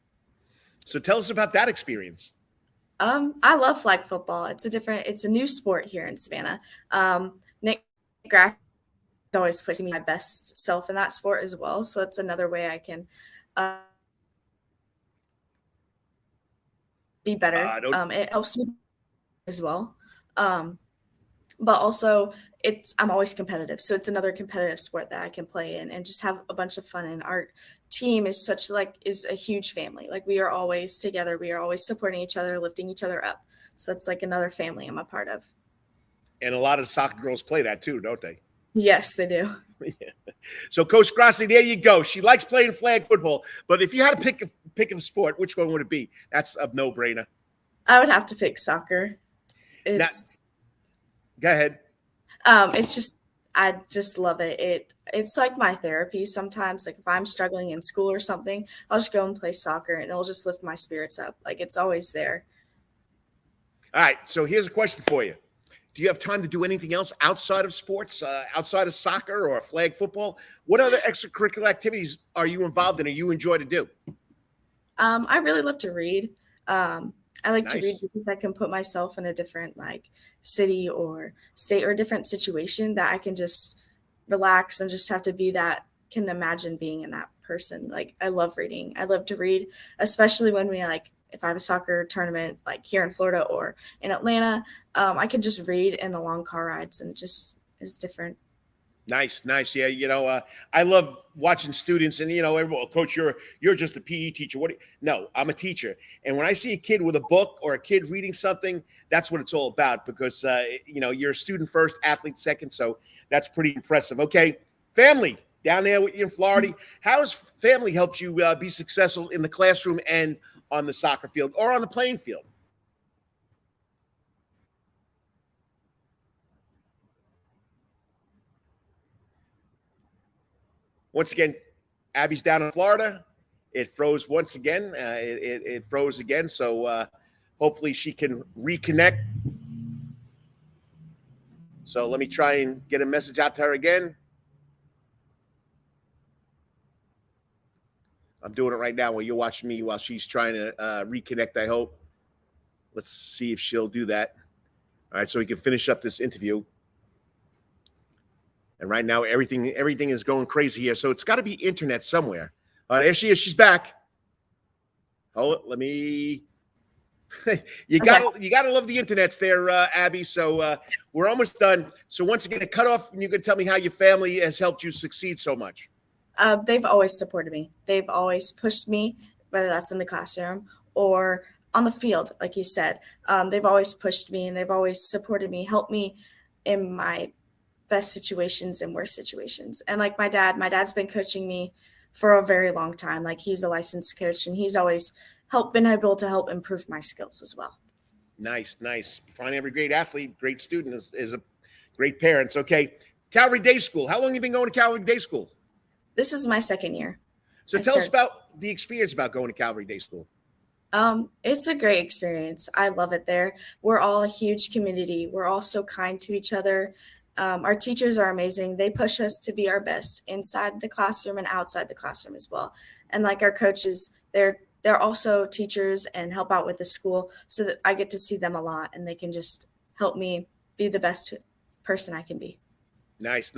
So tell us about that experience. I love flag football. It's a new sport here in Savannah. Nick Graff is always pushing my best self in that sport as well. So that's another way I can be better. It helps me as well. But also I'm always competitive. So it's another competitive sport that I can play in and just have a bunch of fun. And our team is is a huge family. Like we are always together. We are always supporting each other, lifting each other up. So it's like another family I'm a part of. And a lot of soccer girls play that too, don't they? Yes, they do. So Coach Grassi, there you go. She likes playing flag football, but if you had to pick a sport, which one would it be? That's a no-brainer. I would have to pick soccer. Go ahead. I just love it. It's like my therapy sometimes. Like if I'm struggling in school or something, I'll just go and play soccer and it'll just lift my spirits up. Like it's always there. All right. So here's a question for you. Do you have time to do anything else outside of sports, outside of soccer or flag football? What other extracurricular activities are you involved in or you enjoy to do? I really love to read. I like Nice. to read because I can put myself in a different city or state or different situation that I can just relax and just have to be that, can imagine being in that person. Like, I love reading. I love to read, especially when we if I have a soccer tournament like here in Florida or in Atlanta, I can just read in the long car rides, and just is different. Nice. Yeah, I love watching students, and everyone, coach, you're just a PE teacher. No, I'm a teacher, and when I see a kid with a book or a kid reading something, that's what it's all about. Because you're a student first, athlete second, so that's pretty impressive. Okay, family down there with you in Florida, how has family helped you be successful in the classroom and on the soccer field or on the playing field? Once again, Abby's down in Florida. It froze once again. It froze again. So hopefully she can reconnect. So let me try and get a message out to her again. I'm doing it right now while you're watching me while she's trying to reconnect, I hope. Let's see if she'll do that. All right, so we can finish up this interview. And right now, everything is going crazy here. So it's got to be internet somewhere. There she is. She's back. Oh, let me. you gotta love the internets there, Abby. So we're almost done. So once again, a cutoff, and you can tell me how your family has helped you succeed so much. They've always supported me. They've always pushed me, whether that's in the classroom or on the field, like you said. They've always pushed me, and they've always supported me, helped me in my best situations and worst situations. And like my dad's been coaching me for a very long time. Like, he's a licensed coach, and he's always been able to help improve my skills as well. Nice. Find every great athlete, great student is a great parents. Okay, Calvary Day School. How long have you been going to Calvary Day School? This is my second year. So tell us about the experience about going to Calvary Day School. It's a great experience. I love it there. We're all a huge community. We're all so kind to each other. Our teachers are amazing. They push us to be our best inside the classroom and outside the classroom as well. And like our coaches, they're also teachers and help out with the school, so that I get to see them a lot, and they can just help me be the best person I can be. Nice.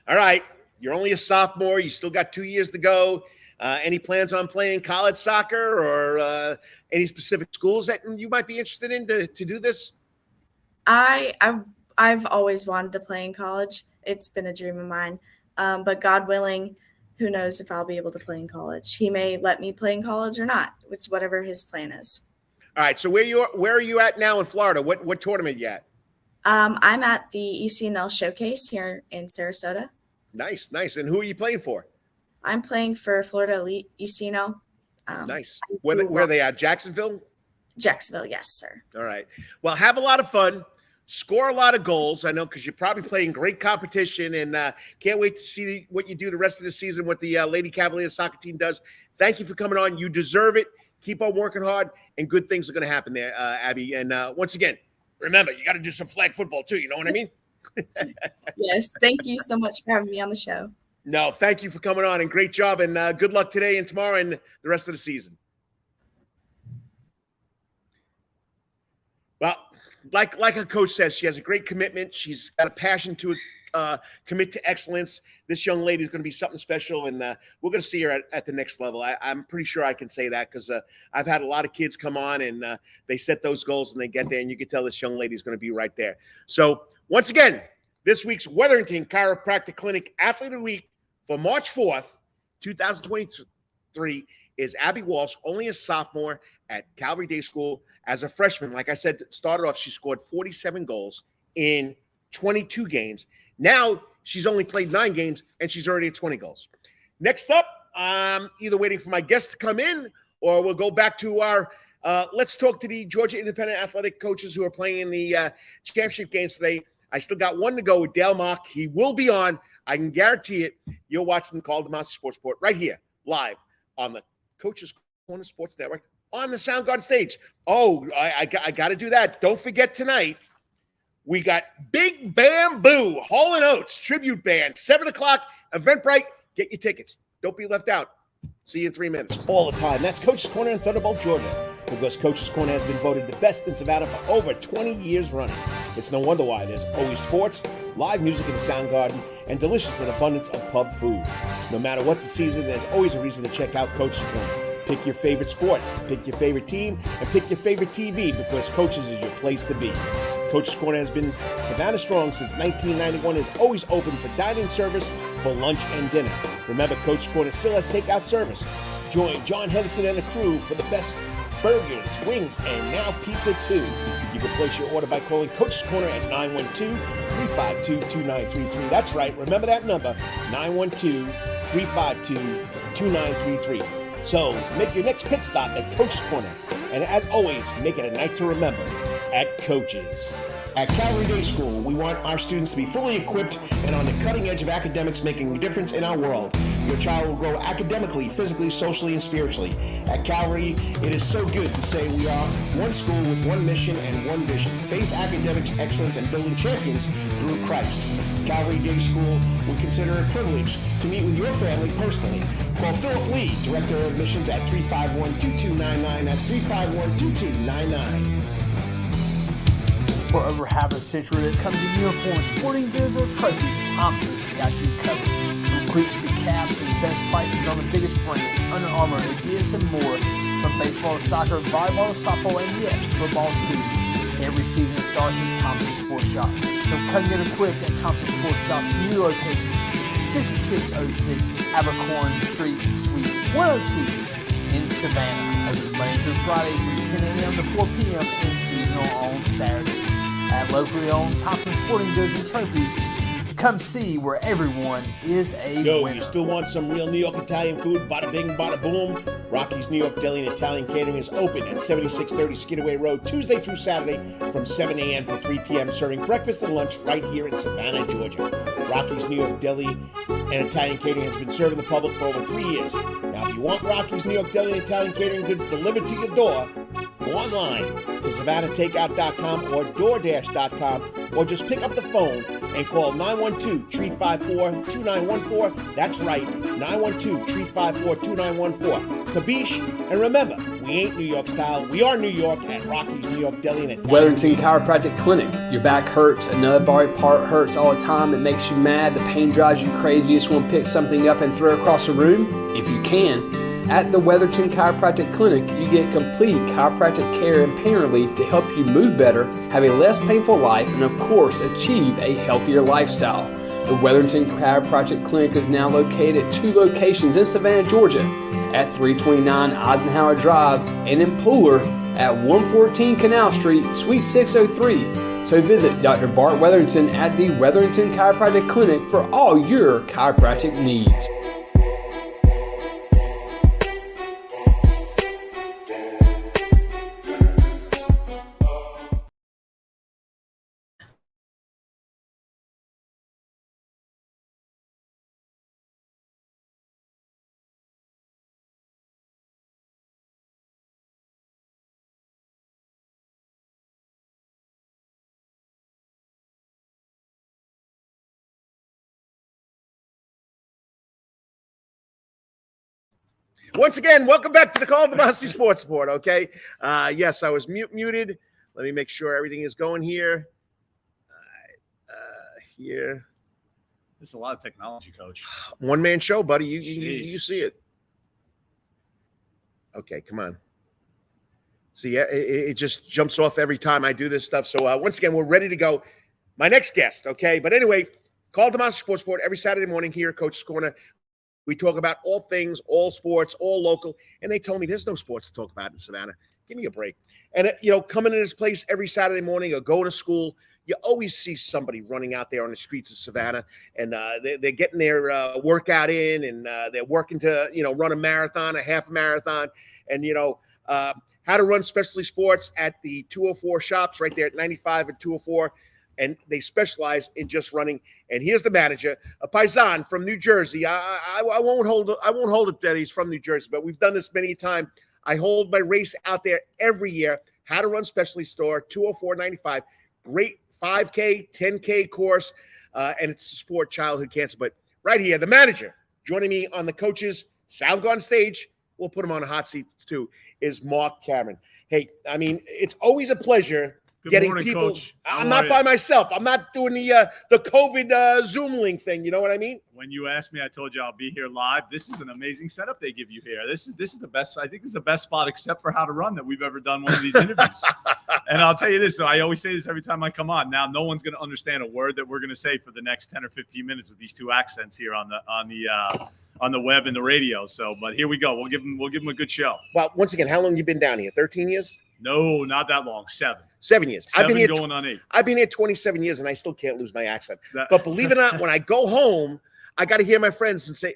All right. You're only a sophomore. You still got 2 years to go. Any plans on playing college soccer or any specific schools that you might be interested in to do this? I've always wanted to play in college. It's been a dream of mine. But God willing, who knows if I'll be able to play in college. He may let me play in college or not. It's whatever his plan is. All right. So where are you at now in Florida? What tournament you at? I'm at the ECNL Showcase here in Sarasota. Nice. And who are you playing for? I'm playing for Florida Elite ECNL. Nice. Where are they at? Jacksonville? Jacksonville, yes, sir. All right. Well, have a lot of fun. Score a lot of goals, I know, because you're probably playing great competition, and can't wait to see what you do the rest of the season, what the Lady Cavaliers soccer team does. Thank you for coming on. You deserve it. Keep on working hard, and good things are going to happen there, Abby. And once again, remember, you got to do some flag football too. You know what I mean? Yes. Thank you so much for having me on the show. No, thank you for coming on, and great job, and good luck today and tomorrow and the rest of the season. Well, like her coach says, she has a great commitment. She's got a passion to commit to excellence. This young lady is going to be something special, and we're going to see her at the next level. I'm pretty sure I can say that, because I've had a lot of kids come on, and they set those goals, and they get there, and you can tell this young lady is going to be right there. So once again, this week's Wetherington Chiropractic Clinic Athlete of the Week for March 4th, 2023 is Abby Walsh, only a sophomore at Calvary Day School. As a freshman, like I said, started off, she scored 47 goals in 22 games. Now she's only played 9 games, and she's already at 20 goals. Next up, I'm either waiting for my guests to come in, or we'll go back to our let's talk to the Georgia Independent Athletic coaches who are playing in the championship games today. I still got one to go with Dale Marc. He will be on. I can guarantee it. You're watching the Karl DeMasi Sports Report right here, live on the Coaches Corner Sports Network on the Soundgarden stage. Oh, I got to do that. Don't forget tonight, we got Big Bamboo, Hall & Oates tribute band, 7 o'clock, Eventbrite. Get your tickets. Don't be left out. See you in 3 minutes. All the time. That's Coach's Corner in Thunderbolt, Georgia, because Coach's Corner has been voted the best in Savannah for over 20 years running. It's no wonder why. There's always sports, live music in the Soundgarden, and delicious and abundance of pub food. No matter what the season, there's always a reason to check out Coach's Corner. Pick your favorite sport, pick your favorite team, and pick your favorite TV because Coach's is your place to be. Coach's Corner has been Savannah strong since 1991 and is always open for dining service for lunch and dinner. Remember, Coach's Corner still has takeout service. Join John Henderson and the crew for the best burgers, wings, and now pizza too. You can place your order by calling Coach's Corner at 912-352-2933. That's right, remember that number, 912-352-2933. So make your next pit stop at Coach's Corner. And as always, make it a night to remember at Coach's. At Calvary Day School, we want our students to be fully equipped and on the cutting edge of academics, making a difference in our world. Your child will grow academically, physically, socially, and spiritually. At Calvary, it is so good to say we are one school with one mission and one vision. Faith, academics, excellence, and building champions through Christ. Calvary Day School will consider it a privilege to meet with your family personally. Call Philip Lee, Director of Admissions at 351-2299. That's 351-2299. For over half a century, when it comes to uniforms, sporting goods, or trophies, Thompson's got you covered. From cleats to caps and best prices on the biggest brands, Under Armour, Adidas, and more. From baseball to soccer, volleyball to softball, and yes, football too. Every season starts at Thompson Sports Shop. From Come Get Equipped at Thompson Sports Shop's new location, 6606 Abercorn Street, Suite 102 in Savannah. Open Monday through Friday from 10 a.m. to 4 p.m. and seasonal on Saturdays. At locally owned Thompson Sporting Goods and Trophies, come see where everyone is a winner. You still want some real New York Italian food? Bada bing, bada boom. Rocky's New York Deli and Italian Catering is open at 7630 Skidaway Road, Tuesday through Saturday from 7 a.m. to 3 p.m. serving breakfast and lunch right here in Savannah, Georgia. Rocky's New York Deli and Italian Catering has been serving the public for over 3 years. Now, if you want Rocky's New York Deli and Italian Catering goods delivered to your door, go online to SavannahTakeout.com or DoorDash.com, or just pick up the phone and call 912-354-2914. That's right, 912-354-2914. Kabish, and remember, we ain't New York style. We are New York at Rocky's New York Deli and Italian. Wetherington Chiropractic Clinic. Your back hurts, another body part hurts all the time. It makes you mad. The pain drives you crazy. You just want to pick something up and throw it across the room? If you can. At the Wetherington Chiropractic Clinic, you get complete chiropractic care and pain relief to help you move better, have a less painful life, and of course, achieve a healthier lifestyle. The Wetherington Chiropractic Clinic is now located at 2 locations in Savannah, Georgia, at 329 Eisenhower Drive and in Pooler at 114 Canal Street, Suite 603. So visit Dr. Bart Wetherington at the Wetherington Chiropractic Clinic for all your chiropractic needs. Once again, welcome back to the Karl DeMasi Sports Report, okay? Yes, I was muted. Let me make sure everything is going here. Here. This is a lot of technology, Coach. One-man show, buddy. You see it. Okay, come on. See, it just jumps off every time I do this stuff. So once again, we're ready to go. My next guest, okay? But anyway, Karl DeMasi Sports Report every Saturday morning here at Coach's Corner. We talk about all things, all sports, all local. And they told me there's no sports to talk about in Savannah. Give me a break. And, coming to this place every Saturday morning or going to school, you always see somebody running out there on the streets of Savannah. And they're getting their workout in, and they're working to, run a marathon, a half marathon. And, how to run specialty sports at the 204 shops right there at 95 and 204. And they specialize in just running. And here's the manager, a paisan from New Jersey. I won't hold it that he's from New Jersey, but we've done this many times. I hold my race out there every year. How to Run Specialty Store, 204-95. Great 5K, 10K course, and it's to support childhood cancer. But right here, the manager joining me on the coaches Soundgarden stage. We'll put him on a hot seat too. Is Marc Cameron. Hey, I mean, it's always a pleasure getting morning, people. Coach. How I'm are not you? by myself. I'm not doing the COVID Zoom link thing. You know what I mean? When you asked me, I told you I'll be here live. This is an amazing setup they give you here. This is the best. I think this is the best spot, except for How to Run, that we've ever done one of these interviews. And I'll tell you this. So I always say this every time I come on. Now, no one's going to understand a word that we're going to say for the next 10 or 15 minutes with these two accents here on the web and the radio. So, but here we go. We'll give them a good show. Well, once again, how long have you been down here? 13 years? No, not that long. 7. 7 years. I've been here going on 8. I've been here 27 years, and I still can't lose my accent. But believe it or not, when I go home, I got to hear my friends and say,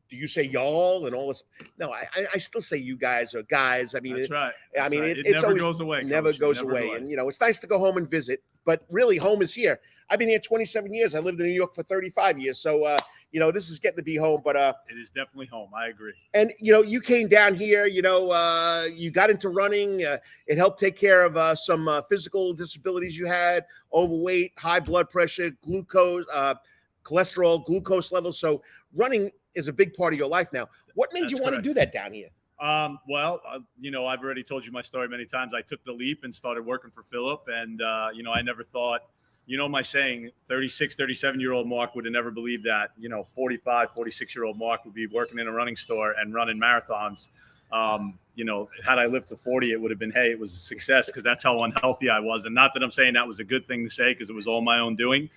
"Do you say y'all and all this?" No, I still say you guys or guys. I mean, That's right. I mean, right. it never always goes away. never Coach. goes away. And it's nice to go home and visit. But really, home is here. I've been here 27 years. I lived in New York for 35 years. So this is getting to be home. But it is definitely home. I agree. And you came down here. You got into running. It helped take care of some physical disabilities you had: overweight, high blood pressure, glucose, cholesterol, glucose levels. So running is a big part of your life now. What made you want to do that down here? I've already told you my story many times. I took the leap and started working for Philip. And, I never thought, my saying, 36, 37-year-old Marc would have never believed that, 45, 46-year-old Marc would be working in a running store and running marathons. Had I lived to 40, it would have been, hey, it was a success, because that's how unhealthy I was. And not that I'm saying that was a good thing to say, because it was all my own doing.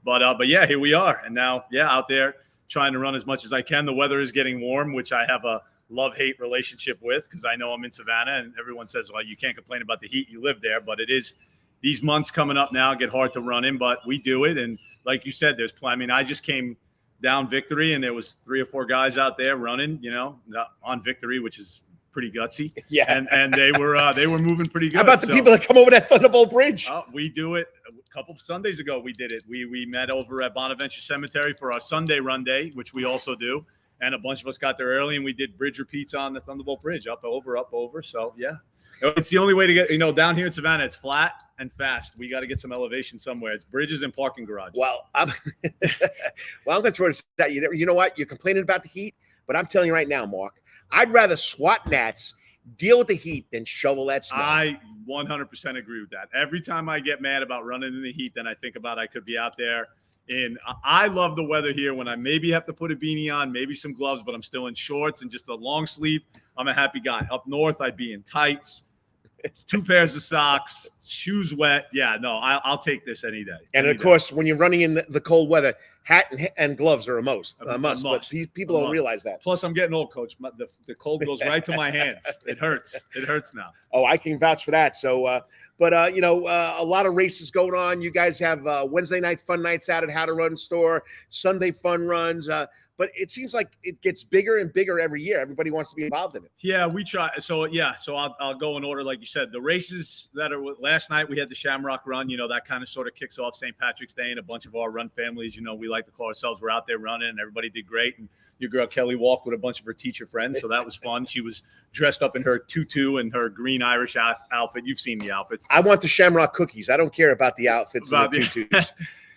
But yeah, here we are. And now, out there trying to run as much as I can. The weather is getting warm, which I have a love-hate relationship with, because I know I'm in Savannah, and everyone says, well, you can't complain about the heat, you live there. But it is, these months coming up now get hard to run in, but we do it. And like you said, I just came down Victory, and there was 3 or 4 guys out there running, on Victory, which is pretty gutsy. Yeah. And they were moving pretty good. How about the people that come over that Thunderbolt Bridge? We do it. A couple of Sundays ago, we did it. We met over at Bonaventure Cemetery for our Sunday run day, which we also do. And a bunch of us got there early, and we did bridge repeats on the Thunderbolt Bridge, up, over. So, yeah. It's the only way to get, down here in Savannah, it's flat and fast. We got to get some elevation somewhere. It's bridges and parking garages. Well, I'm going to throw this at you. You know what? You're complaining about the heat, but I'm telling you right now, Marc, I'd rather swat gnats, deal with the heat, than shovel that snow. I 100% agree with that. Every time I get mad about running in the heat, then I think about I could be out there. And I love the weather here when I maybe have to put a beanie on, maybe some gloves, but I'm still in shorts and just a long sleeve. I'm a happy guy. Up north, I'd be in tights, 2 pairs of socks, shoes wet. Yeah, no, I'll take this any day. And of course, when you're running in the cold weather, hat and gloves are a must. But people don't realize that. Plus, I'm getting old, Coach. The cold goes right to my hands. It hurts. It hurts now. Oh, I can vouch for that. So, a lot of races going on. You guys have Wednesday night fun nights out at How to Run store, Sunday fun runs. But it seems like it gets bigger and bigger every year. Everybody wants to be involved in it. Yeah, we try. So I'll go in order, like you said. The races that are last night, we had the Shamrock Run. That kind of sort of kicks off St. Patrick's Day, and a bunch of our run families. We like to call ourselves. We're out there running, and everybody did great. And your girl Kelly walked with a bunch of her teacher friends, so that was fun. She was dressed up in her tutu and her green Irish outfit. You've seen the outfits. I want the Shamrock cookies. I don't care about the outfits and the tutus.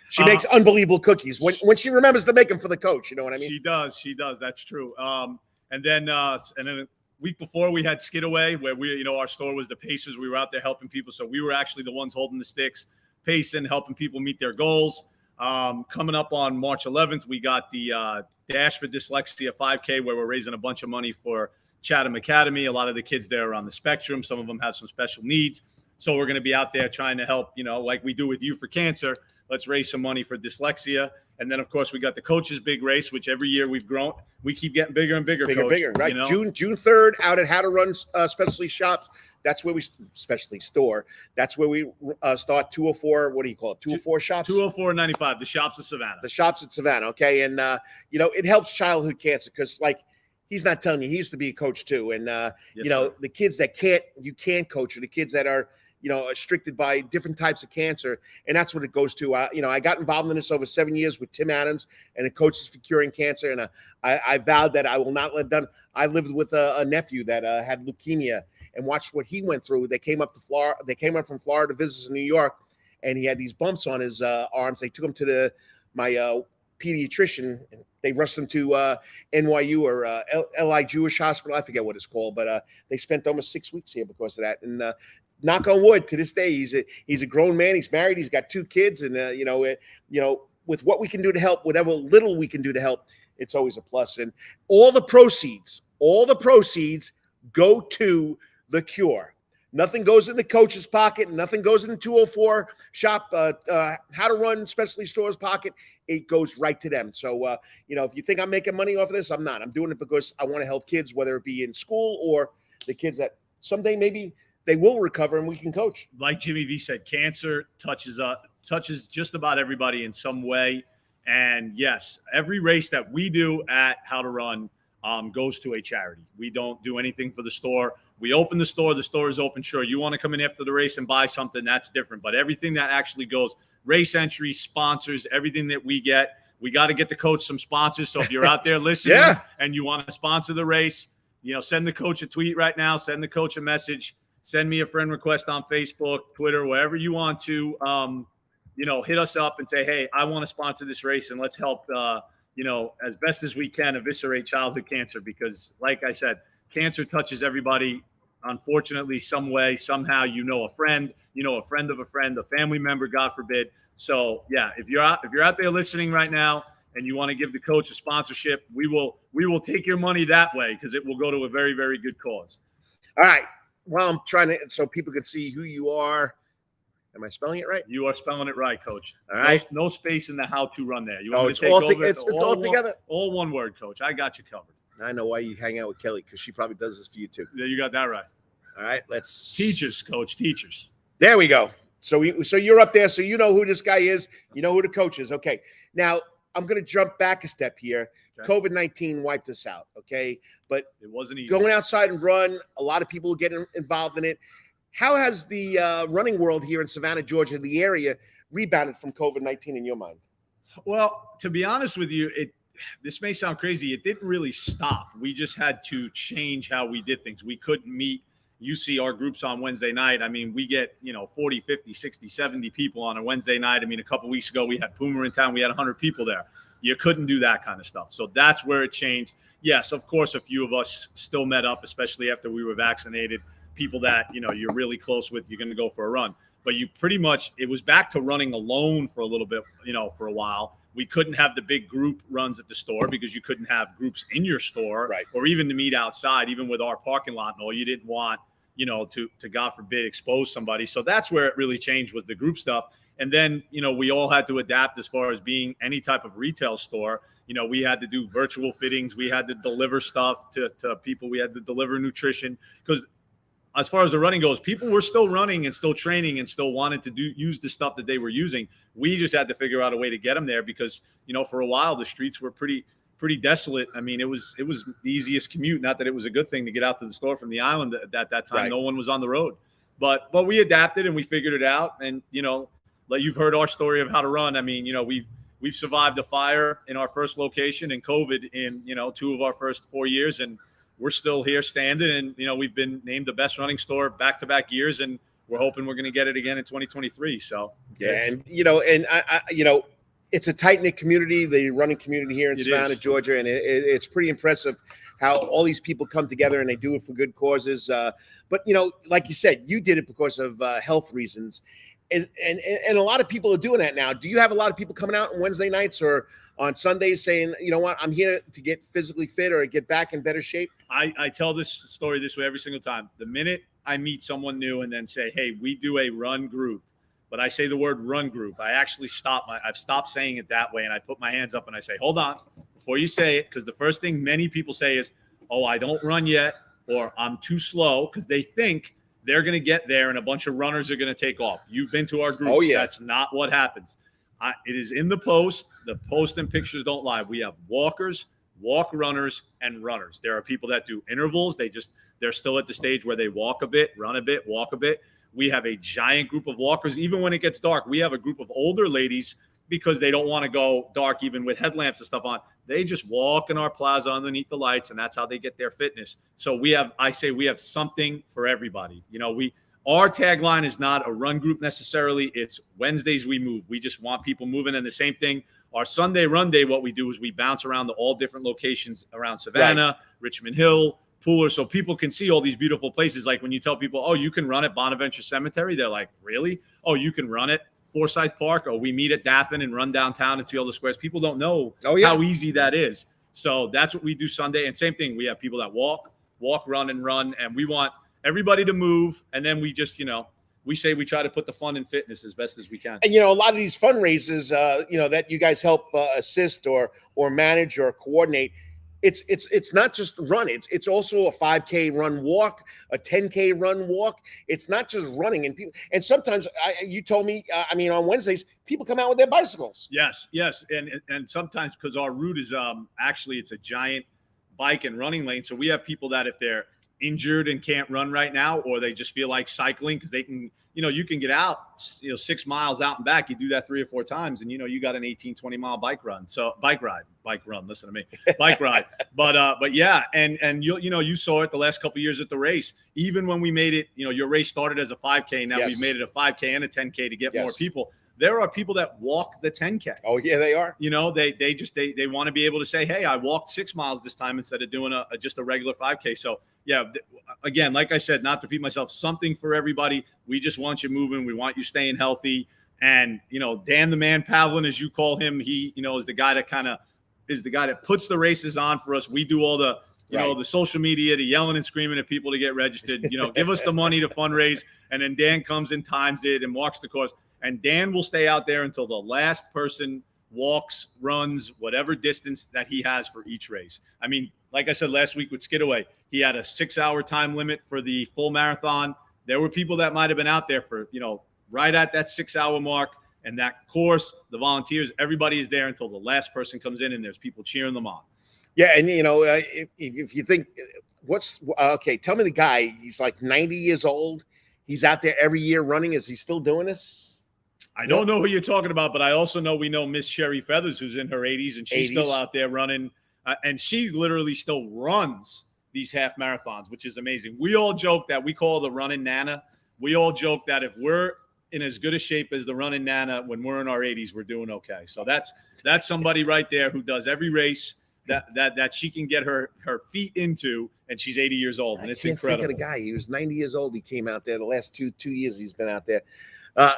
She makes unbelievable cookies when she remembers to make them for the coach. You know what I mean? She does. That's true. And then a week before, we had Skidaway, where our store was the Pacers. We were out there helping people, so we were actually the ones holding the sticks, pacing, helping people meet their goals. Coming up on March 11th, we got the Dash for Dyslexia 5K, where we're raising a bunch of money for Chatham Academy. A lot of the kids there are on the spectrum. Some of them have some special needs. So we're going to be out there trying to help, like we do with you for cancer. Let's raise some money for dyslexia. And then, of course, we got the Coaches Big Race, which every year we've grown. We keep getting bigger and bigger, bigger, right? June 3rd out at How to Run specialty shops. That's where we specialty store. That's where we start 204. What do you call it? 204 shops? 204.95. The shops of Savannah. The shops at Savannah. Okay. And, it helps childhood cancer because, he's not telling you, he used to be a coach too. And, sir. The kids that you can't coach, or the kids that are, restricted by different types of cancer. And that's what it goes to. I got involved in this over 7 years with Tim Adams and the Coaches for Curing Cancer. And I vowed that I will not let them. I lived with a nephew that had leukemia and watched what he went through. They came up from Florida to visit us in New York, and he had these bumps on his arms. They took him to my pediatrician. They rushed him to NYU or LI Jewish Hospital. I forget what it's called, but they spent almost 6 weeks here because of that. And knock on wood, to this day, he's a grown man. He's married. He's got 2 kids, and with what we can do to help, whatever little we can do to help, it's always a plus. And all the proceeds go to the cure. Nothing goes in the coach's pocket. Nothing goes in the 204 shop, how to run specialty stores pocket. It goes right to them. So, if you think I'm making money off of this, I'm not. I'm doing it because I want to help kids, whether it be in school or the kids that someday maybe they will recover and we can coach. Like Jimmy V said, cancer touches just about everybody in some way. And yes, every race that we do at How to Run goes to a charity. We don't do anything for the store. We open the store is open. Sure, you want to come in after the race and buy something, that's different. But everything that actually goes, race entries, sponsors, everything that we get, we got to get the coach some sponsors. So if you're out there listening and you want to sponsor the race, send the coach a tweet right now, send the coach a message, send me a friend request on Facebook, Twitter, wherever you want to, hit us up and say, hey, I want to sponsor this race and let's help, as best as we can eviscerate childhood cancer, because like I said, cancer touches everybody. Unfortunately, some way, somehow, a friend, a friend of a friend, a family member, God forbid. So yeah, if you're out there listening right now and you want to give the coach a sponsorship, we will take your money that way because it will go to a very, very good cause. All right. Well, I'm trying to, so people can see who you are. Am I spelling it right? You are spelling it right, Coach. All right. No space in the how to run there. You want it's all together. All one word, Coach. I got you covered. I know why you hang out with Kelly, because she probably does this for you too. Yeah, you got that right. All right, let's teachers, Coach, teachers. There we go. So you're up there, so you know who this guy is. You know who the coach is. Okay. Now I'm going to jump back a step here. Okay. COVID-19 wiped us out. Okay, but it wasn't easy. Going outside and run. A lot of people get involved in it. How has the running world here in Savannah, Georgia, the area, rebounded from COVID-19 in your mind? Well, to be honest with you, this may sound crazy. It didn't really stop. We just had to change how we did things. We couldn't meet. You see our groups on Wednesday night. I mean, we get, 40, 50, 60, 70 people on a Wednesday night. I mean, a couple weeks ago, we had Puma in town. We had 100 people there. You couldn't do that kind of stuff. So that's where it changed. Yes, of course, a few of us still met up, especially after we were vaccinated. People that, you're really close with, you're going to go for a run. But it was back to running alone for a little bit, for a while. We couldn't have the big group runs at the store because you couldn't have groups in your store, right, or even to meet outside, even with our parking lot and all. You didn't want, to God forbid, expose somebody. So that's where it really changed with the group stuff. And then, we all had to adapt as far as being any type of retail store. We had to do virtual fittings. We had to deliver stuff to people. We had to deliver nutrition because as far as the running goes, people were still running and still training and still wanted to use the stuff that they were using. We just had to figure out a way to get them there because, for a while the streets were pretty desolate. I mean, it was the easiest commute. Not that it was a good thing to get out to the store from the island at that time. Right. No one was on the road, but we adapted and we figured it out. And, like you've heard our story of How to Run. I mean, we've survived a fire in our first location and COVID in, 2 of our first 4 years. And we're still here standing, and we've been named the best running store back-to-back years, and we're hoping we're going to get it again in 2023. So yeah, and I it's a tight-knit community, the running community here in Savannah, Georgia, and it's pretty impressive how all these people come together and they do it for good causes. But like you said, you did it because of health reasons, and a lot of people are doing that now. Do you have a lot of people coming out on Wednesday nights or on Sundays saying, you know what, I'm here to get physically fit or get back in better shape? I tell this story this way every single time. The minute I meet someone new and then say, hey, we do a run group, but I say the word run group, I actually I've stopped saying it that way. And I put my hands up and I say, hold on, before you say it, because the first thing many people say is, oh, I don't run yet, or I'm too slow, because they think they're going to get there and a bunch of runners are going to take off. You've been to our groups. Oh, yeah. That's not what happens. It is in the post. The post and pictures don't lie. We have walkers, walk runners, and runners. There are people that do intervals. They're still at the stage where they walk a bit, run a bit, walk a bit. We have a giant group of walkers. Even when it gets dark, we have a group of older ladies because they don't want to go dark even with headlamps and stuff on. They just walk in our plaza underneath the lights, and that's how they get their fitness. So we have something for everybody. Our tagline is not a run group necessarily. It's Wednesdays we move. We just want people moving. And the same thing, our Sunday run day, what we do is we bounce around to all different locations around Savannah, right, Richmond Hill, Pooler, so people can see all these beautiful places. Like when you tell people, oh, you can run at Bonaventure Cemetery, they're like, really? Oh, you can run at Forsyth Park, or we meet at Daffin and run downtown and see all the squares. People don't know how easy that is. So that's what we do Sunday. And same thing, we have people that walk, run, and we want everybody to move. And then we just, we say we try to put the fun in fitness as best as we can. And, a lot of these fundraisers, that you guys help assist or manage or coordinate, it's not just run. It's also a 5K run walk, a 10K run walk. It's not just running. And sometimes you told me, on Wednesdays, people come out with their bicycles. Yes. And sometimes because our route is actually it's a giant bike and running lane. So we have people that if they're injured and can't run right now, or they just feel like cycling because they can, you can get out, 6 miles out and back. You do that 3 or 4 times and, you got an 18-20 mile bike run. So bike ride, listen to me, bike ride. But yeah. And you saw it the last couple of years at the race, even when we made it, your race started as a 5K. Now we've made it a 5K and a 10K to get more people. There are people that walk the 10K. Oh yeah, they are. They want to be able to say, hey, I walked 6 miles this time instead of doing just a regular 5K. So yeah, again, like I said, not to repeat myself, something for everybody. We just want you moving. We want you staying healthy. And, Dan the Man Pavlin, as you call him, he, is the guy that puts the races on for us. We do all the, the social media, the yelling and screaming at people to get registered, give us the money to fundraise. And then Dan comes and times it and walks the course. And Dan will stay out there until the last person walks, runs, whatever distance that he has for each race. Like I said last week with Skidaway, he had a 6-hour time limit for the full marathon. There were people that might have been out there for, right at that 6-hour mark. And that course, the volunteers, everybody is there until the last person comes in and there's people cheering them on. Yeah. And, if you think tell me the guy, he's like 90 years old. He's out there every year running. Is he still doing this? I don't know who you're talking about, but I also know we know Miss Sherry Feathers, who's in her 80s, and she's still out there running. And she literally still runs these half marathons, which is amazing. We all joke that we call the running Nana. We all joke that if we're in as good a shape as the running Nana when we're in our 80s, we're doing okay. So that's somebody right there who does every race that she can get her feet into, and she's 80 years old, and it's incredible. Think of the guy. He was 90 years old. He came out there the last two years he's been out there.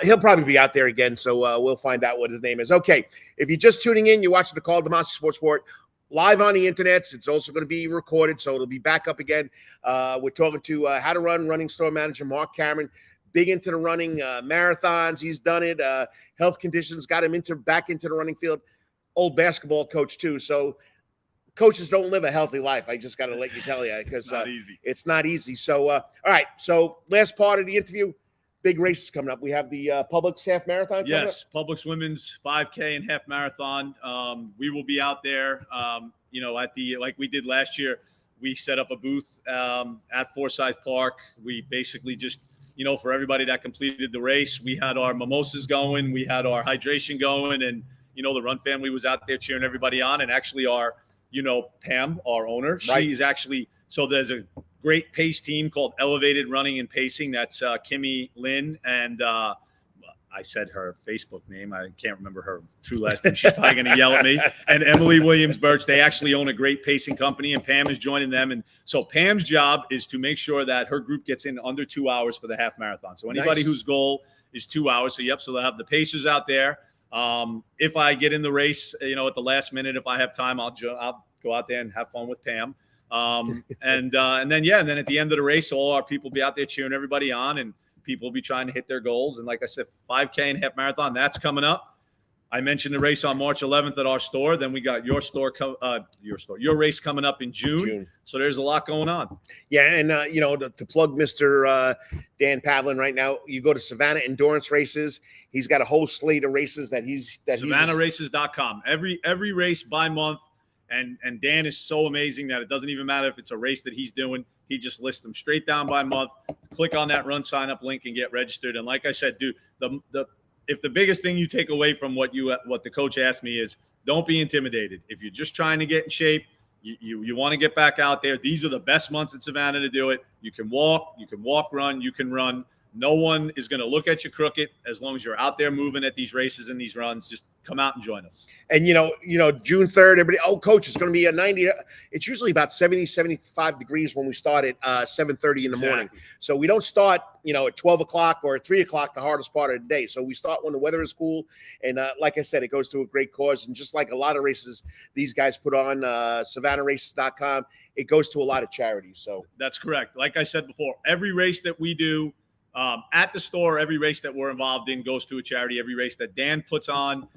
He'll probably be out there again, so we'll find out what his name is. Okay, if you're just tuning in, you're watching the Karl DeMasi Sports Report live on the internet. It's also going to be recorded, so it'll be back up again. We're talking to How to Run running store manager Marc Cameron, big into the running marathons. He's done it. Health conditions got him back into the running field. Old basketball coach too, so coaches don't live a healthy life. I just got to let you tell you because it's not easy. So, all right. So last part of the interview. Big races coming up. We have the Publix half marathon coming up. Yes, Publix women's 5K and half marathon. We will be out there, at the like we did last year. We set up a booth at Forsyth Park. We basically just, for everybody that completed the race, we had our mimosas going. We had our hydration going. And, the Run family was out there cheering everybody on. And actually our, Pam, our owner, she's actually – so there's a great pace team called Elevated Running and Pacing. That's Kimmy Lynn. And I said her Facebook name. I can't remember her true last name. She's probably going to yell at me. And Emily Williams Birch. They actually own a great pacing company, and Pam is joining them. And so Pam's job is to make sure that her group gets in under 2 hours for the half marathon. So anybody whose goal is 2 hours. So they'll have the pacers out there. If I get in the race, at the last minute, if I have time, I'll go out there and have fun with Pam. And then at the end of the race, all our people will be out there cheering everybody on, and people will be trying to hit their goals. And like I said, 5K and half marathon, that's coming up. I mentioned the race on March 11th at our store. Then we got your race coming up in June. So there's a lot going on. Yeah. And, to plug Mr. Dan Pavlin right now, you go to Savannah Endurance Races. He's got a whole slate of races SavannahRaces.com. Every race by month. And Dan is so amazing that it doesn't even matter if it's a race that he's doing. He just lists them straight down by month. Click on that run sign up link and get registered. And like I said, dude, if the biggest thing you take away from what the coach asked me is, don't be intimidated. If you're just trying to get in shape, you want to get back out there. These are the best months in Savannah to do it. You can walk, run, you can run. No one is going to look at you crooked as long as you're out there moving at these races and these runs. Just come out and join us. And, June 3rd, everybody, coach, it's going to be a 90. It's usually about 70, 75 degrees when we start at 7:30 in the morning. So we don't start, at 12 o'clock or at 3 o'clock, the hardest part of the day. So we start when the weather is cool. And like I said, it goes to a great cause. And just like a lot of races these guys put on SavannahRaces.com, it goes to a lot of charities. So that's correct. Like I said before, every race that we do at the store, every race that we're involved in goes to a charity. Every race that Dan puts on,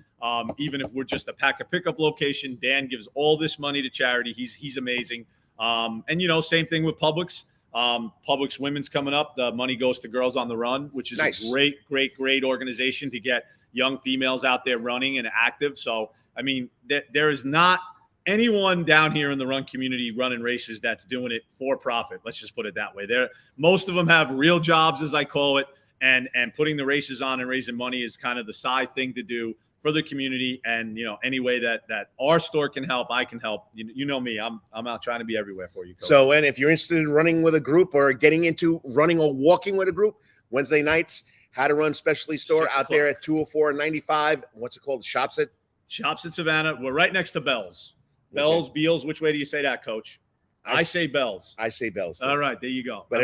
even if we're just a pack and pickup location, Dan gives all this money to charity. He's amazing. And same thing with Publix. Publix Women's coming up. The money goes to Girls on the Run, which is nice. a great organization to get young females out there running and active. So, I mean, there is not anyone down here in the run community running races that's doing it for profit. Let's just put it that way. Most of them have real jobs, as I call it, and putting the races on and raising money is kind of the side thing to do for the community. And any way that our store can help, I can help. You know me, I'm out trying to be everywhere for you, Coach. So, and if you're interested in running with a group or getting into running or walking with a group, Wednesday nights, How to Run Specialty Store out there at 204 and 95. What's it called? Shops at Savannah. We're right next to Bell's. Bell's, Beals. Which way do you say that, Coach? I say Bell's. I say Bell's. All right, there you go. But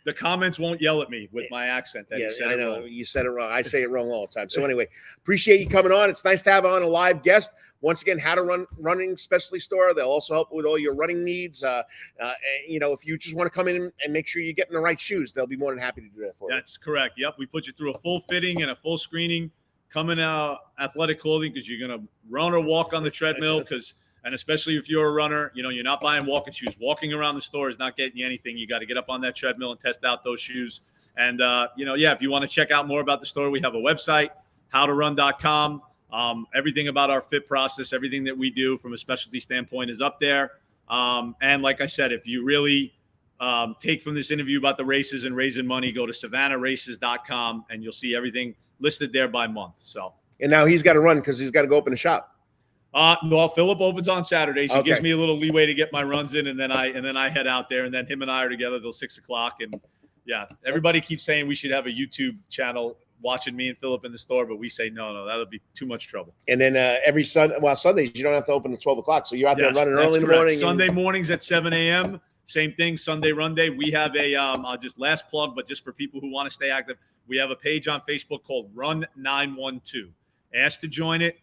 the comments won't yell at me with my accent. I know you said it wrong. I say it wrong all the time. So anyway, appreciate you coming on. It's nice to have on a live guest. Once again, How to Run Running Specialty Store. They'll also help with all your running needs. If you just want to come in and make sure you're getting the right shoes, they'll be more than happy to do that for you. That's correct. Yep, we put you through a full fitting and a full screening. Come in athletic clothing because you're going to run or walk on the treadmill and especially if you're a runner, you're not buying walking shoes. Walking around the store is not getting you anything. You got to get up on that treadmill and test out those shoes. And, if you want to check out more about the store, we have a website, howtorun.com. Everything about our fit process, everything that we do from a specialty standpoint is up there. And like I said, if you really take from this interview about the races and raising money, go to SavannahRaces.com and you'll see everything listed there by month. So. And now he's got to run because he's got to go open a shop. Well, Philip opens on Saturdays. He gives me a little leeway to get my runs in, and then I head out there, and then him and I are together till 6 o'clock. And yeah, everybody keeps saying we should have a YouTube channel watching me and Philip in the store, but we say no, that'll be too much trouble. And then every Sundays you don't have to open at 12 o'clock, so you're out there running early in the morning. Sunday mornings at 7 a.m. Same thing. Sunday Run Day. We have a I'll just last plug, but just for people who want to stay active, we have a page on Facebook called Run 912. Ask to join it.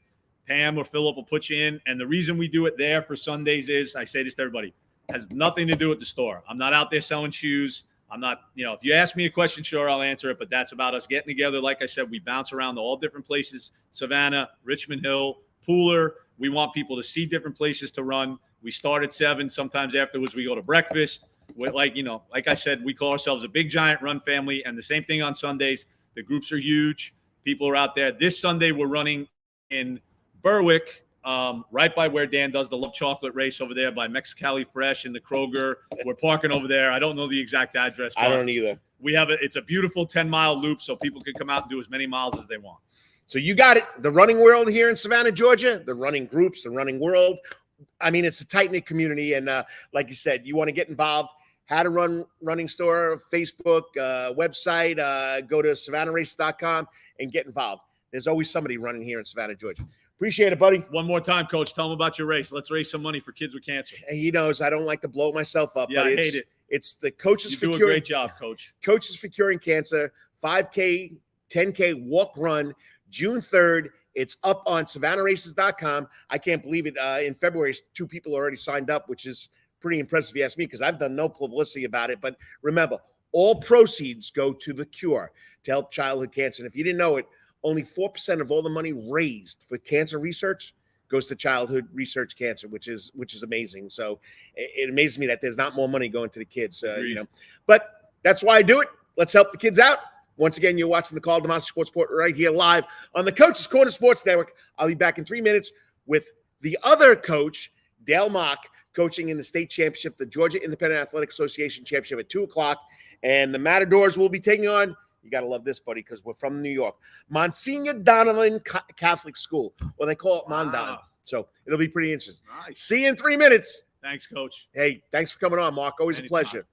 Pam or Philip will put you in. And the reason we do it there for Sundays is, I say this to everybody, has nothing to do with the store. I'm not out there selling shoes. I'm not, if you ask me a question, sure, I'll answer it. But that's about us getting together. Like I said, we bounce around to all different places, Savannah, Richmond Hill, Pooler. We want people to see different places to run. We start at 7. Sometimes afterwards we go to breakfast. Like I said, we call ourselves a big, giant run family. And the same thing on Sundays. The groups are huge. People are out there. This Sunday we're running in Berwick, right by where Dan does the Love Chocolate race over there by Mexicali Fresh and the Kroger. We're parking over there. I don't know the exact address. I don't either. It's a beautiful 10-mile loop so people can come out and do as many miles as they want. So you got it. The running world here in Savannah, Georgia, the running groups, the running world. I mean, it's a tight-knit community. And like you said, you want to get involved. How to Run Running Store, Facebook, website, go to SavannahRaces.com and get involved. There's always somebody running here in Savannah, Georgia. Appreciate it, buddy. One more time, Coach. Tell them about your race. Let's raise some money for kids with cancer. He knows I don't like to blow myself up. Yeah, but I hate it. It's the Coaches for Curing. You do a great job, Coach. Coaches for Curing Cancer, 5K, 10K walk run, June 3rd. It's up on SavannahRaces.com. I can't believe it. In February, 2 people already signed up, which is pretty impressive if you ask me, because I've done no publicity about it. But remember, all proceeds go to the cure to help childhood cancer. And if you didn't know it, only 4% of all the money raised for cancer research goes to childhood research cancer, which is amazing. So it amazes me that there's not more money going to the kids, But that's why I do it. Let's help the kids out. Once again, you're watching the Karl DeMasi Sports Report right here live on the Coach's Corner Sports Network. I'll be back in 3 minutes with the other coach, Dale Mock, coaching in the state championship, the Georgia Independent Athletic Association championship at 2 o'clock. And the Matadors will be taking on, you got to love this, buddy, because we're from New York, Monsignor Donovan Catholic School, or they call it Mondon. So it'll be pretty interesting. Nice. See you in 3 minutes. Thanks, Coach. Hey, thanks for coming on, Mark. Always a pleasure.